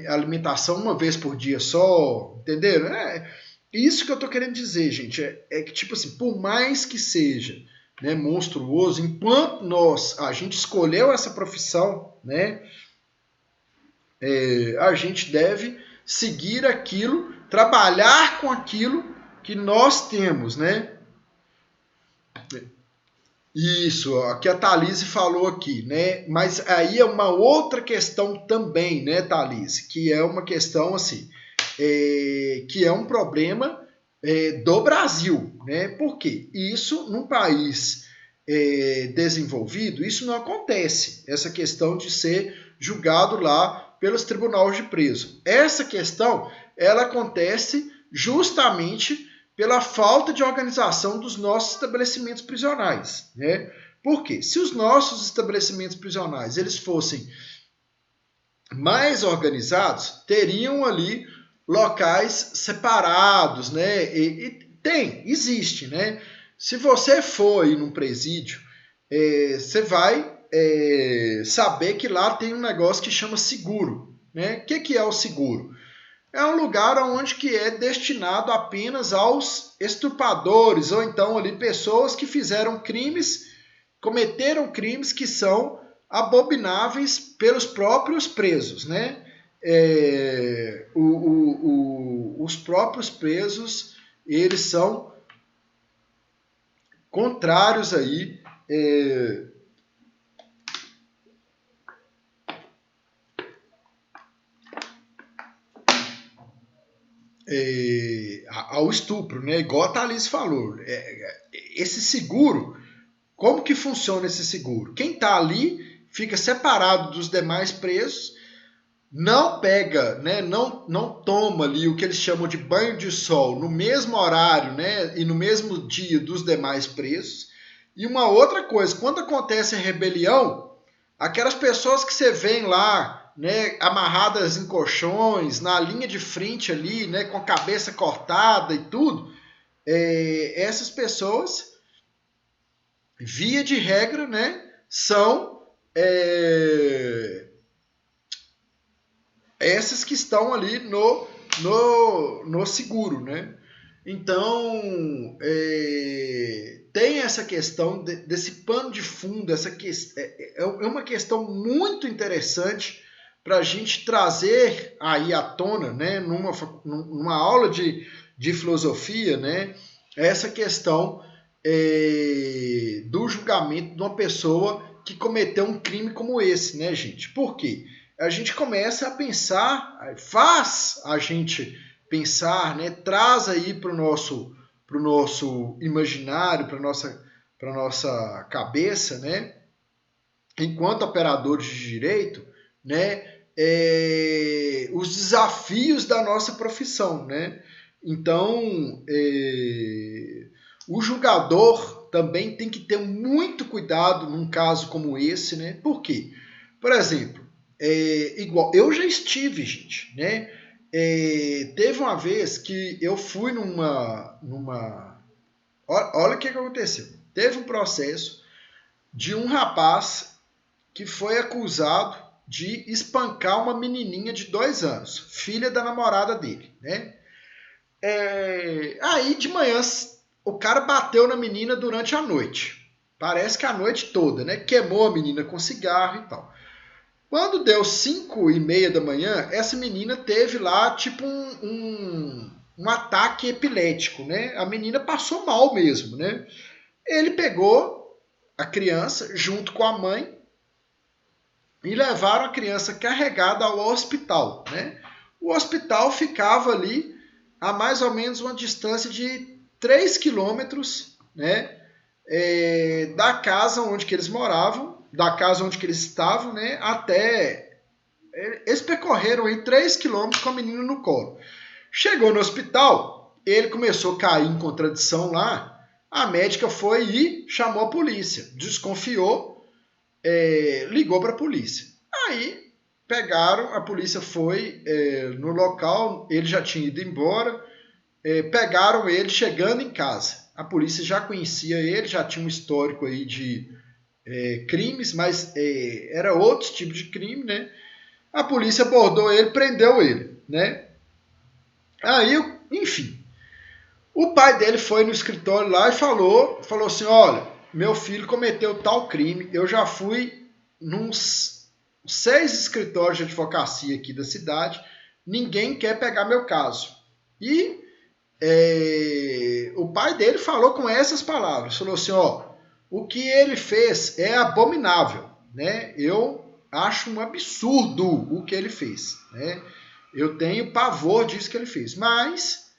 alimentação uma vez por dia só, entenderam? Isso que eu estou querendo dizer, gente, que tipo assim, por mais que seja, né, monstruoso, enquanto a gente escolheu essa profissão, né, a gente deve seguir aquilo, trabalhar com aquilo que nós temos, né? Isso, ó, que a Thalise falou aqui, né? Mas aí é uma outra questão também, né, Thalise? Que é uma questão assim, que é um problema do Brasil, né? Por quê? Isso, num país desenvolvido, isso não acontece, essa questão de ser julgado lá pelos tribunais de preso. Essa questão, ela acontece justamente pela falta de organização dos nossos estabelecimentos prisionais, né? Por quê? Se os nossos estabelecimentos prisionais eles fossem mais organizados, teriam ali locais separados, né? Existe, né? Se você for ir num presídio, você vai saber que lá tem um negócio que chama seguro, né? O que é o seguro? É um lugar onde que é destinado apenas aos estupradores ou então ali pessoas que fizeram crimes, cometeram crimes que são abomináveis pelos próprios presos, né? Os próprios presos, eles são contrários aí ao estupro, né? Igual a Thalys falou. Esse seguro, como que funciona esse seguro? Quem está ali fica separado dos demais presos, não pega, né? Não toma ali o que eles chamam de banho de sol no mesmo horário, né? E no mesmo dia dos demais presos. E uma outra coisa, quando acontece a rebelião, aquelas pessoas que você vê lá, né, amarradas em colchões, na linha de frente ali, né, com a cabeça cortada e tudo, essas pessoas, via de regra, né, são essas que estão ali no seguro, né? Então, tem essa questão desse pano de fundo, é uma questão muito interessante para a gente trazer aí à tona, né, numa aula de filosofia, né, essa questão do julgamento de uma pessoa que cometeu um crime como esse, né, gente? Por quê? A gente começa a pensar, faz a gente pensar, né? Traz aí para o nosso imaginário, para nossa cabeça, né? Enquanto operadores de direito, né? Os desafios da nossa profissão, né? Então, o julgador também tem que ter muito cuidado num caso como esse, né? Por quê? Por exemplo, igual eu já estive, gente, né? Teve uma vez que eu fui olha o que aconteceu. Teve um processo de um rapaz que foi acusado de espancar uma menininha de 2 anos, filha da namorada dele, né? Aí de manhã o cara bateu na menina durante a noite. Parece que a noite toda, né? Queimou a menina com cigarro e tal. Quando deu 5:30 da manhã, essa menina teve lá tipo um ataque epilético, né? A menina passou mal mesmo, né? Ele pegou a criança junto com a mãe e levaram a criança carregada ao hospital, né? O hospital ficava ali a mais ou menos uma distância de 3 quilômetros, né? Da casa onde que eles moravam, da casa onde que eles estavam, né, até... Eles percorreram aí 3 quilômetros com a menina no colo. Chegou no hospital, ele começou a cair em contradição lá, a médica foi e chamou a polícia, desconfiou, ligou para a polícia. Aí pegaram, a polícia foi no local, ele já tinha ido embora, pegaram ele chegando em casa. A polícia já conhecia ele, já tinha um histórico aí de crimes, mas era outro tipo de crime, né? A polícia abordou ele, prendeu ele, né? Aí, enfim, o pai dele foi no escritório lá e falou assim, olha, meu filho cometeu tal crime, eu já fui nos 6 escritórios de advocacia aqui da cidade, ninguém quer pegar meu caso. E o pai dele falou com essas palavras, falou assim, ó, o que ele fez é abominável, né? Eu acho um absurdo o que ele fez, né? Eu tenho pavor disso que ele fez. Mas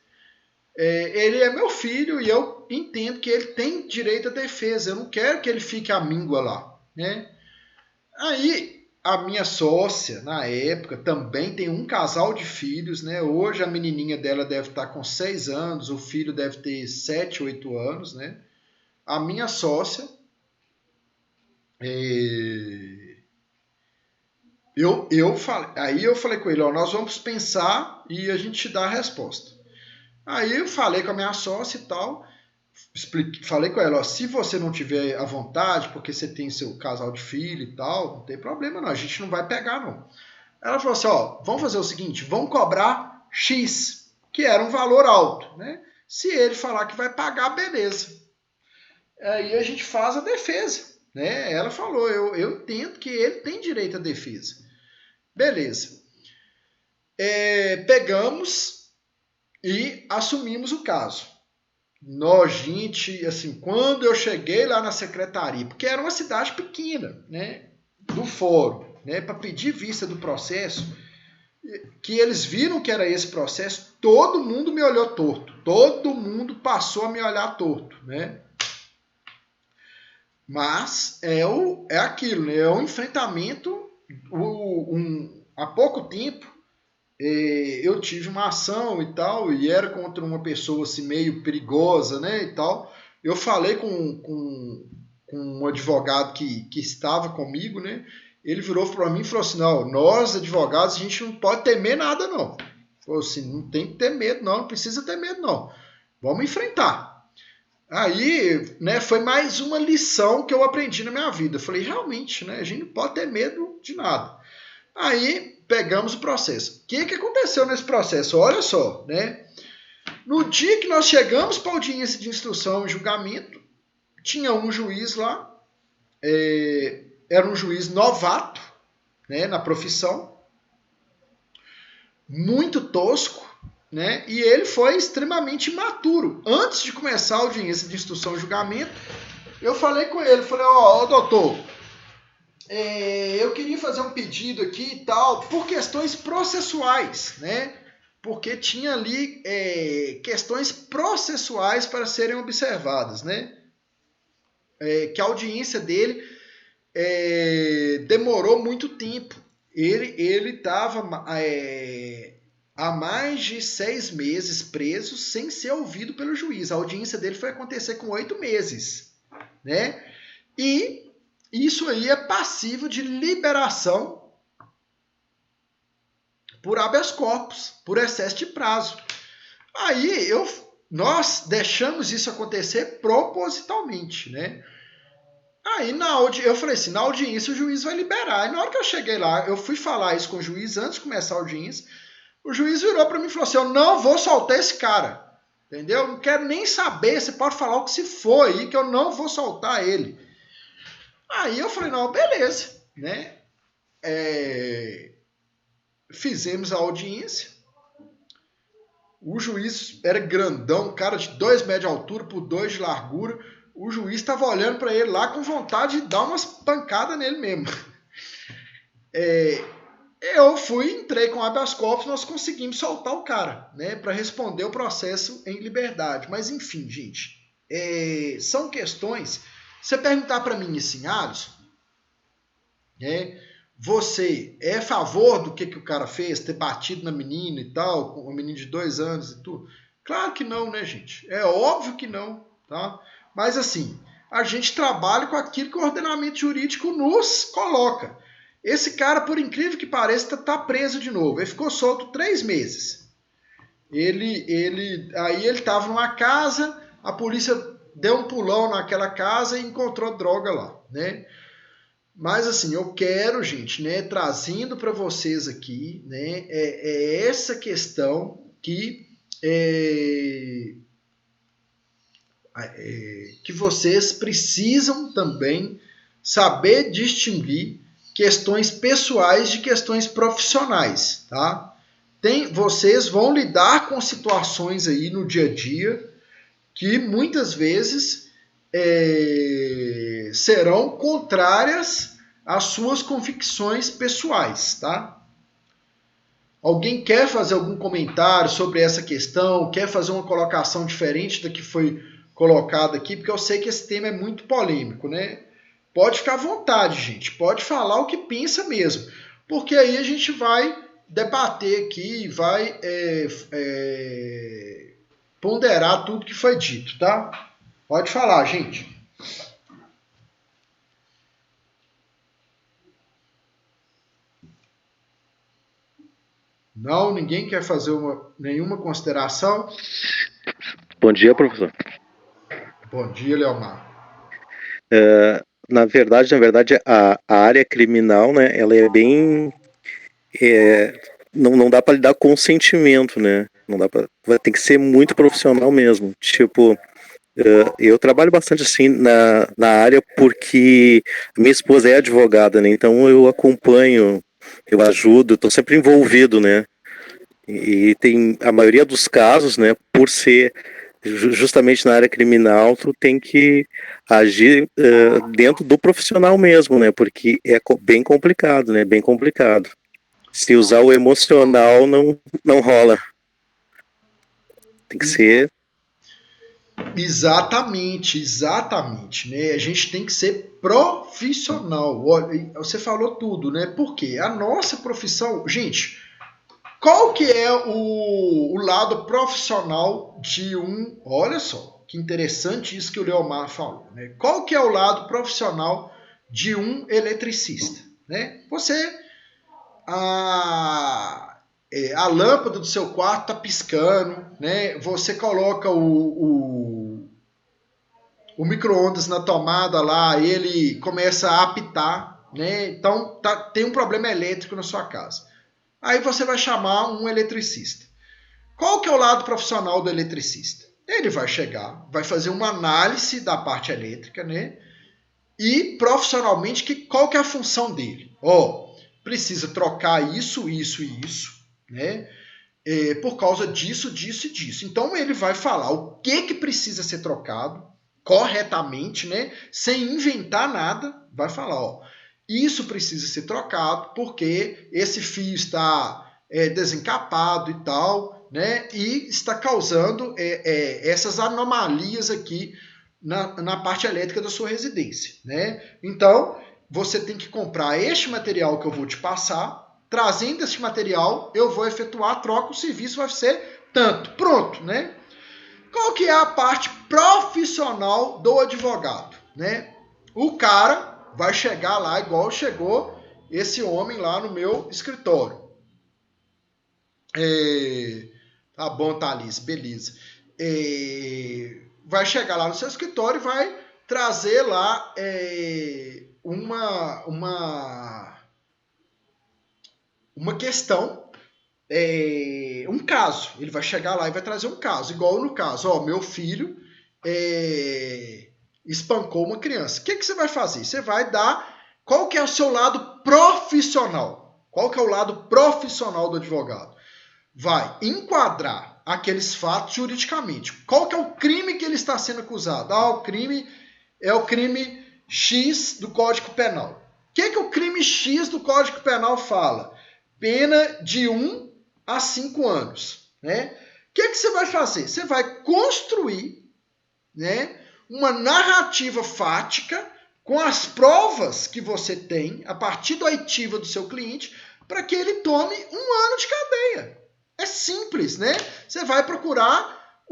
ele é meu filho e eu entendo que ele tem direito à defesa. Eu não quero que ele fique à míngua lá, né? Aí, a minha sócia, na época, também tem um casal de filhos, né? Hoje a menininha dela deve estar com 6 anos, o filho deve ter 7, 8 anos, né? A minha sócia, aí eu falei com ele, ó, nós vamos pensar e a gente te dá a resposta. Aí eu falei com a minha sócia e tal, falei com ela, ó, se você não tiver à vontade, porque você tem seu casal de filho e tal, não tem problema não, a gente não vai pegar não. Ela falou assim, ó, vamos fazer o seguinte, vamos cobrar X, que era um valor alto, né? Se ele falar que vai pagar, beleza. Aí a gente faz a defesa, né? Ela falou, eu entendo que ele tem direito à defesa. Beleza. Pegamos e assumimos o caso. Nós, gente, assim, quando eu cheguei lá na secretaria, porque era uma cidade pequena, né, do fórum, né, para pedir vista do processo, que eles viram que era esse processo, todo mundo me olhou torto, todo mundo passou a me olhar torto, né? Mas é aquilo, né? É um enfrentamento. Há pouco tempo eu tive uma ação e tal, e era contra uma pessoa assim, meio perigosa, né? E tal. Eu falei com um advogado que estava comigo, né? Ele virou para mim e falou assim: não, nós advogados, a gente não pode temer nada, não. Falou assim: não tem que ter medo, não precisa ter medo, não. Vamos enfrentar. Aí, né, foi mais uma lição que eu aprendi na minha vida. Eu falei, realmente, né, a gente não pode ter medo de nada. Aí, pegamos o processo. O que aconteceu nesse processo? Olha só, né? No dia que nós chegamos para a audiência de instrução e julgamento, tinha um juiz lá, era um juiz novato, né, na profissão, muito tosco, né? E ele foi extremamente imaturo. Antes de começar a audiência de instrução e julgamento, eu falei com ele, falei, ó, doutor, eu queria fazer um pedido aqui e tal, por questões processuais, né? Porque tinha ali questões processuais para serem observadas, né? Que a audiência dele demorou muito tempo. Ele estava há mais de 6 meses preso sem ser ouvido pelo juiz. A audiência dele foi acontecer com 8 meses, né? E isso aí é passível de liberação por habeas corpus, por excesso de prazo. Aí nós deixamos isso acontecer propositalmente, né? Aí eu falei assim, na audiência o juiz vai liberar. E na hora que eu cheguei lá, eu fui falar isso com o juiz antes de começar a audiência. O juiz virou para mim e falou assim, eu não vou soltar esse cara, entendeu? Não quero nem saber, você pode falar o que se for aí, que eu não vou soltar ele. Aí eu falei, não, beleza, né? Fizemos a audiência. O juiz era grandão, um cara de 2 metros de altura por 2 de largura. O juiz estava olhando para ele lá com vontade de dar umas pancadas nele mesmo. Eu entrei com habeas corpus, nós conseguimos soltar o cara, né, para responder o processo em liberdade. Mas enfim, gente, são questões. Você perguntar para mim assim, Alisson, né, você é a favor do que o cara fez, ter batido na menina e tal, com uma menina de 2 anos e tudo? Claro que não, né, gente? É óbvio que não, tá? Mas assim, a gente trabalha com aquilo que o ordenamento jurídico nos coloca. Esse cara, por incrível que pareça, está preso de novo. Ele ficou solto 3 meses. Aí ele estava numa casa, a polícia deu um pulão naquela casa e encontrou droga lá, né? Mas assim, eu quero, gente, né, trazendo para vocês aqui, né, essa questão que vocês precisam também saber distinguir questões pessoais de questões profissionais, tá? Vocês vão lidar com situações aí no dia a dia que muitas vezes serão contrárias às suas convicções pessoais, tá? Alguém quer fazer algum comentário sobre essa questão? Quer fazer uma colocação diferente da que foi colocada aqui? Porque eu sei que esse tema é muito polêmico, né? Pode ficar à vontade, gente. Pode falar o que pensa mesmo. Porque aí a gente vai debater aqui, vai ponderar tudo que foi dito, tá? Pode falar, gente. Não, ninguém quer fazer nenhuma consideração? Bom dia, professor. Bom dia, Leomar. Na verdade, a área criminal, né, ela é bem... não dá para lidar com o sentimento, né? Não dá para... Tem que ser muito profissional mesmo. Tipo, eu trabalho bastante assim na área porque minha esposa é advogada, né? Então eu acompanho, eu ajudo, estou sempre envolvido, né? E tem a maioria dos casos, né, por ser justamente na área criminal, tu tem que agir dentro do profissional mesmo, né, porque é bem complicado, né, bem complicado. Se usar o emocional, não rola. Tem que ser... Exatamente, né? A gente tem que ser profissional. Olha, você falou tudo, né? Porque a nossa profissão, gente, qual que é o lado profissional de um... Olha só, que interessante isso que o Leomar falou, né? Qual que é o lado profissional de um eletricista, né? Você... A lâmpada do seu quarto está piscando, né? Você coloca o micro-ondas na tomada lá, ele começa a apitar, né? Então tem um problema elétrico na sua casa. Aí você vai chamar um eletricista. Qual que é o lado profissional do eletricista? Ele vai chegar, vai fazer uma análise da parte elétrica, né? E profissionalmente, qual que é a função dele? Precisa trocar isso, né? Por causa disso, disso e disso. Então ele vai falar o que precisa ser trocado corretamente, né? Sem inventar nada, vai falar, isso precisa ser trocado porque esse fio está desencapado e tal, né? E está causando essas anomalias aqui na parte elétrica da sua residência, né? Então, você tem que comprar este material que eu vou te passar. Trazendo este material, eu vou efetuar a troca, o serviço vai ser tanto. Pronto, né? Qual que é a parte profissional do advogado, né? O cara vai chegar lá igual chegou esse homem lá no meu escritório. Tá bom, Thalys, beleza. Vai chegar lá no seu escritório e vai trazer lá uma questão, um caso. Ele vai chegar lá e vai trazer um caso. Igual no caso, meu filho espancou uma criança. O que você vai fazer? Você vai dar... Qual que é o seu lado profissional? Qual que é o lado profissional do advogado? Vai enquadrar aqueles fatos juridicamente. Qual que é o crime que ele está sendo acusado? O crime é o crime X do Código Penal. O que o crime X do Código Penal fala? Pena de 1 a 5 anos. Né? O que você vai fazer? Você vai construir, né, uma narrativa fática com as provas que você tem a partir da oitiva do seu cliente para que ele tome 1 ano de cadeia. É simples, né? Você vai procurar,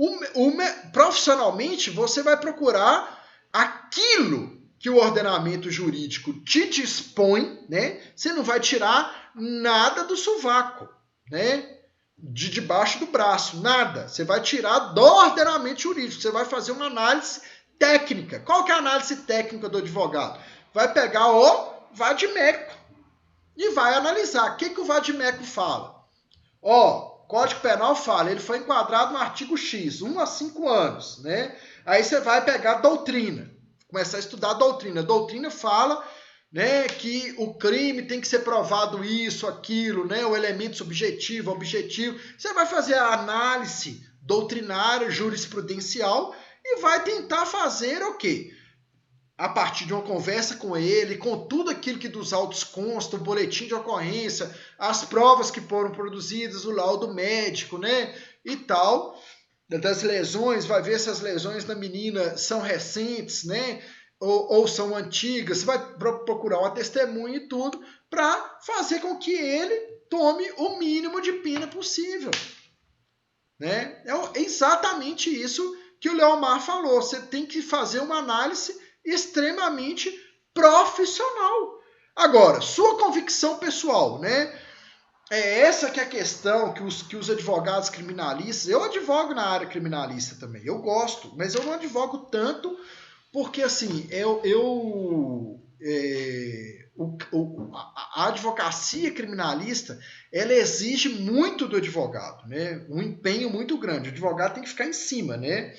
profissionalmente, você vai procurar aquilo que o ordenamento jurídico te dispõe, né? Você não vai tirar nada do sovaco, né? De debaixo do braço, nada. Você vai tirar do ordenamento jurídico, você vai fazer uma análise técnica. Qual que é a análise técnica do advogado? Vai pegar o vadimeco e vai analisar. O que o vadimeco fala? Código Penal fala, ele foi enquadrado no artigo X, 1 a 5 anos, né? Aí você vai pegar a doutrina, começar a estudar a doutrina. A doutrina fala, né, que o crime tem que ser provado isso, aquilo, né, o elemento subjetivo, objetivo. Você vai fazer a análise doutrinária, jurisprudencial e vai tentar fazer o quê? a partir de uma conversa com ele, com tudo aquilo que dos autos consta, o boletim de ocorrência, as provas que foram produzidas, o laudo médico, né, e tal, das lesões, vai ver se as lesões da menina são recentes, né, ou são antigas, você vai procurar uma testemunha e tudo, para fazer com que ele tome o mínimo de pena possível. Né? É exatamente isso que o Leomar falou. Você tem que fazer uma análise extremamente profissional. Agora, sua convicção pessoal, né? É essa que é a questão que os advogados criminalistas... Eu advogo na área criminalista também, eu gosto, mas eu não advogo tanto porque, assim, a advocacia criminalista, ela exige muito do advogado, né? Um empenho muito grande. O advogado tem que ficar em cima, né?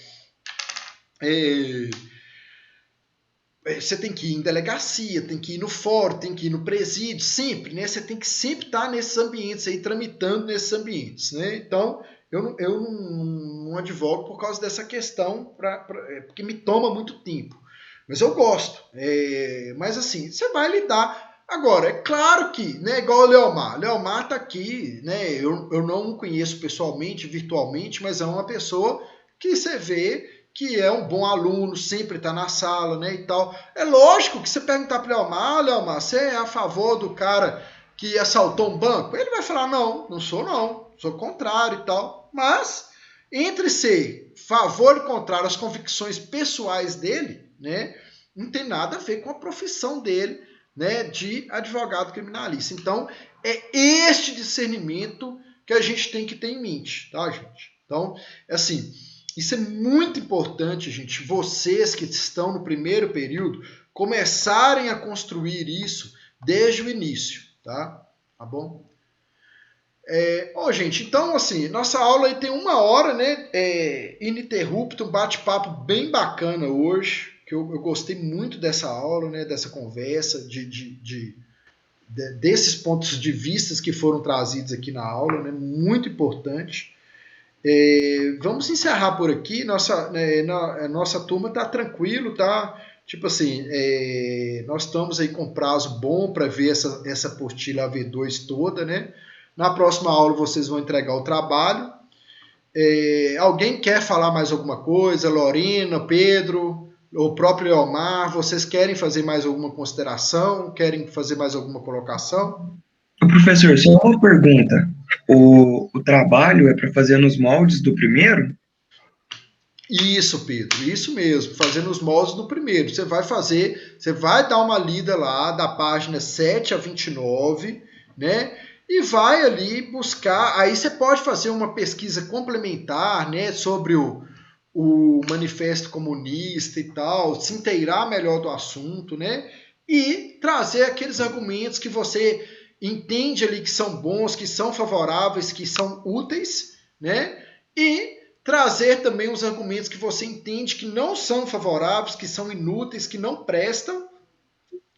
Você tem que ir em delegacia, tem que ir no fórum, tem que ir no presídio, sempre, né? Você tem que sempre estar nesses ambientes aí, tramitando nesses ambientes, né? Então, eu não advogo por causa dessa questão, porque me toma muito tempo. Mas eu gosto. Mas assim, você vai lidar. Agora, é claro que, né, igual o Leomar. Leomar está aqui, né? Eu não o conheço pessoalmente, virtualmente, mas é uma pessoa que você vê que é um bom aluno, sempre está na sala, né, e tal. É lógico que você perguntar para o Leomar, Leomar, você é a favor do cara que assaltou um banco? Ele vai falar, não sou contrário e tal. Mas, entre ser favor e contrário às convicções pessoais dele, né, não tem nada a ver com a profissão dele, né, de advogado criminalista. Então, é este discernimento que a gente tem que ter em mente, tá, gente? Então, assim, isso é muito importante, gente, vocês que estão no primeiro período, começarem a construir isso desde o início, tá? Tá bom? Gente, então, assim, nossa aula aí tem 1 hora, né? Ininterrupto, um bate-papo bem bacana hoje, que eu gostei muito dessa aula, né? Dessa conversa, desses pontos de vista que foram trazidos aqui na aula, né? Muito importante. Vamos encerrar por aqui. Nossa turma tá tranquilo, tá? Tipo assim, nós estamos aí com prazo bom para ver essa apostila AV2 toda, né? Na próxima aula vocês vão entregar o trabalho. Alguém quer falar mais alguma coisa? Lorena, Pedro, o próprio Leomar, vocês querem fazer mais alguma consideração? Querem fazer mais alguma colocação? Professor, só uma pergunta. O trabalho é para fazer nos moldes do primeiro? Isso, Pedro, isso mesmo, fazendo os moldes do primeiro. Você vai dar uma lida lá da página 7 a 29, né? E vai ali buscar, aí você pode fazer uma pesquisa complementar, né, sobre o Manifesto Comunista e tal, se inteirar melhor do assunto, né? E trazer aqueles argumentos que você entende ali que são bons, que são favoráveis, que são úteis, né? E trazer também os argumentos que você entende que não são favoráveis, que são inúteis, que não prestam,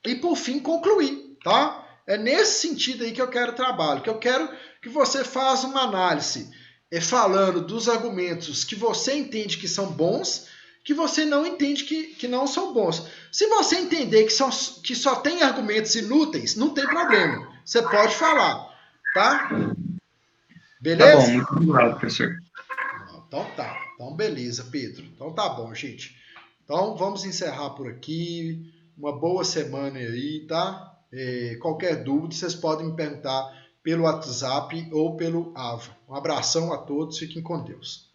e por fim concluir, tá? É nesse sentido aí que eu quero trabalho, que eu quero que você faça uma análise falando dos argumentos que você entende que são bons, que você não entende que não são bons. Se você entender que só tem argumentos inúteis, não tem problema. Você pode falar, tá? Beleza? Tá bom, muito obrigado, professor. Então tá. Então beleza, Pedro. Então tá bom, gente. Então vamos encerrar por aqui. Uma boa semana aí, tá? Qualquer dúvida, vocês podem me perguntar pelo WhatsApp ou pelo AVA. Um abração a todos, fiquem com Deus.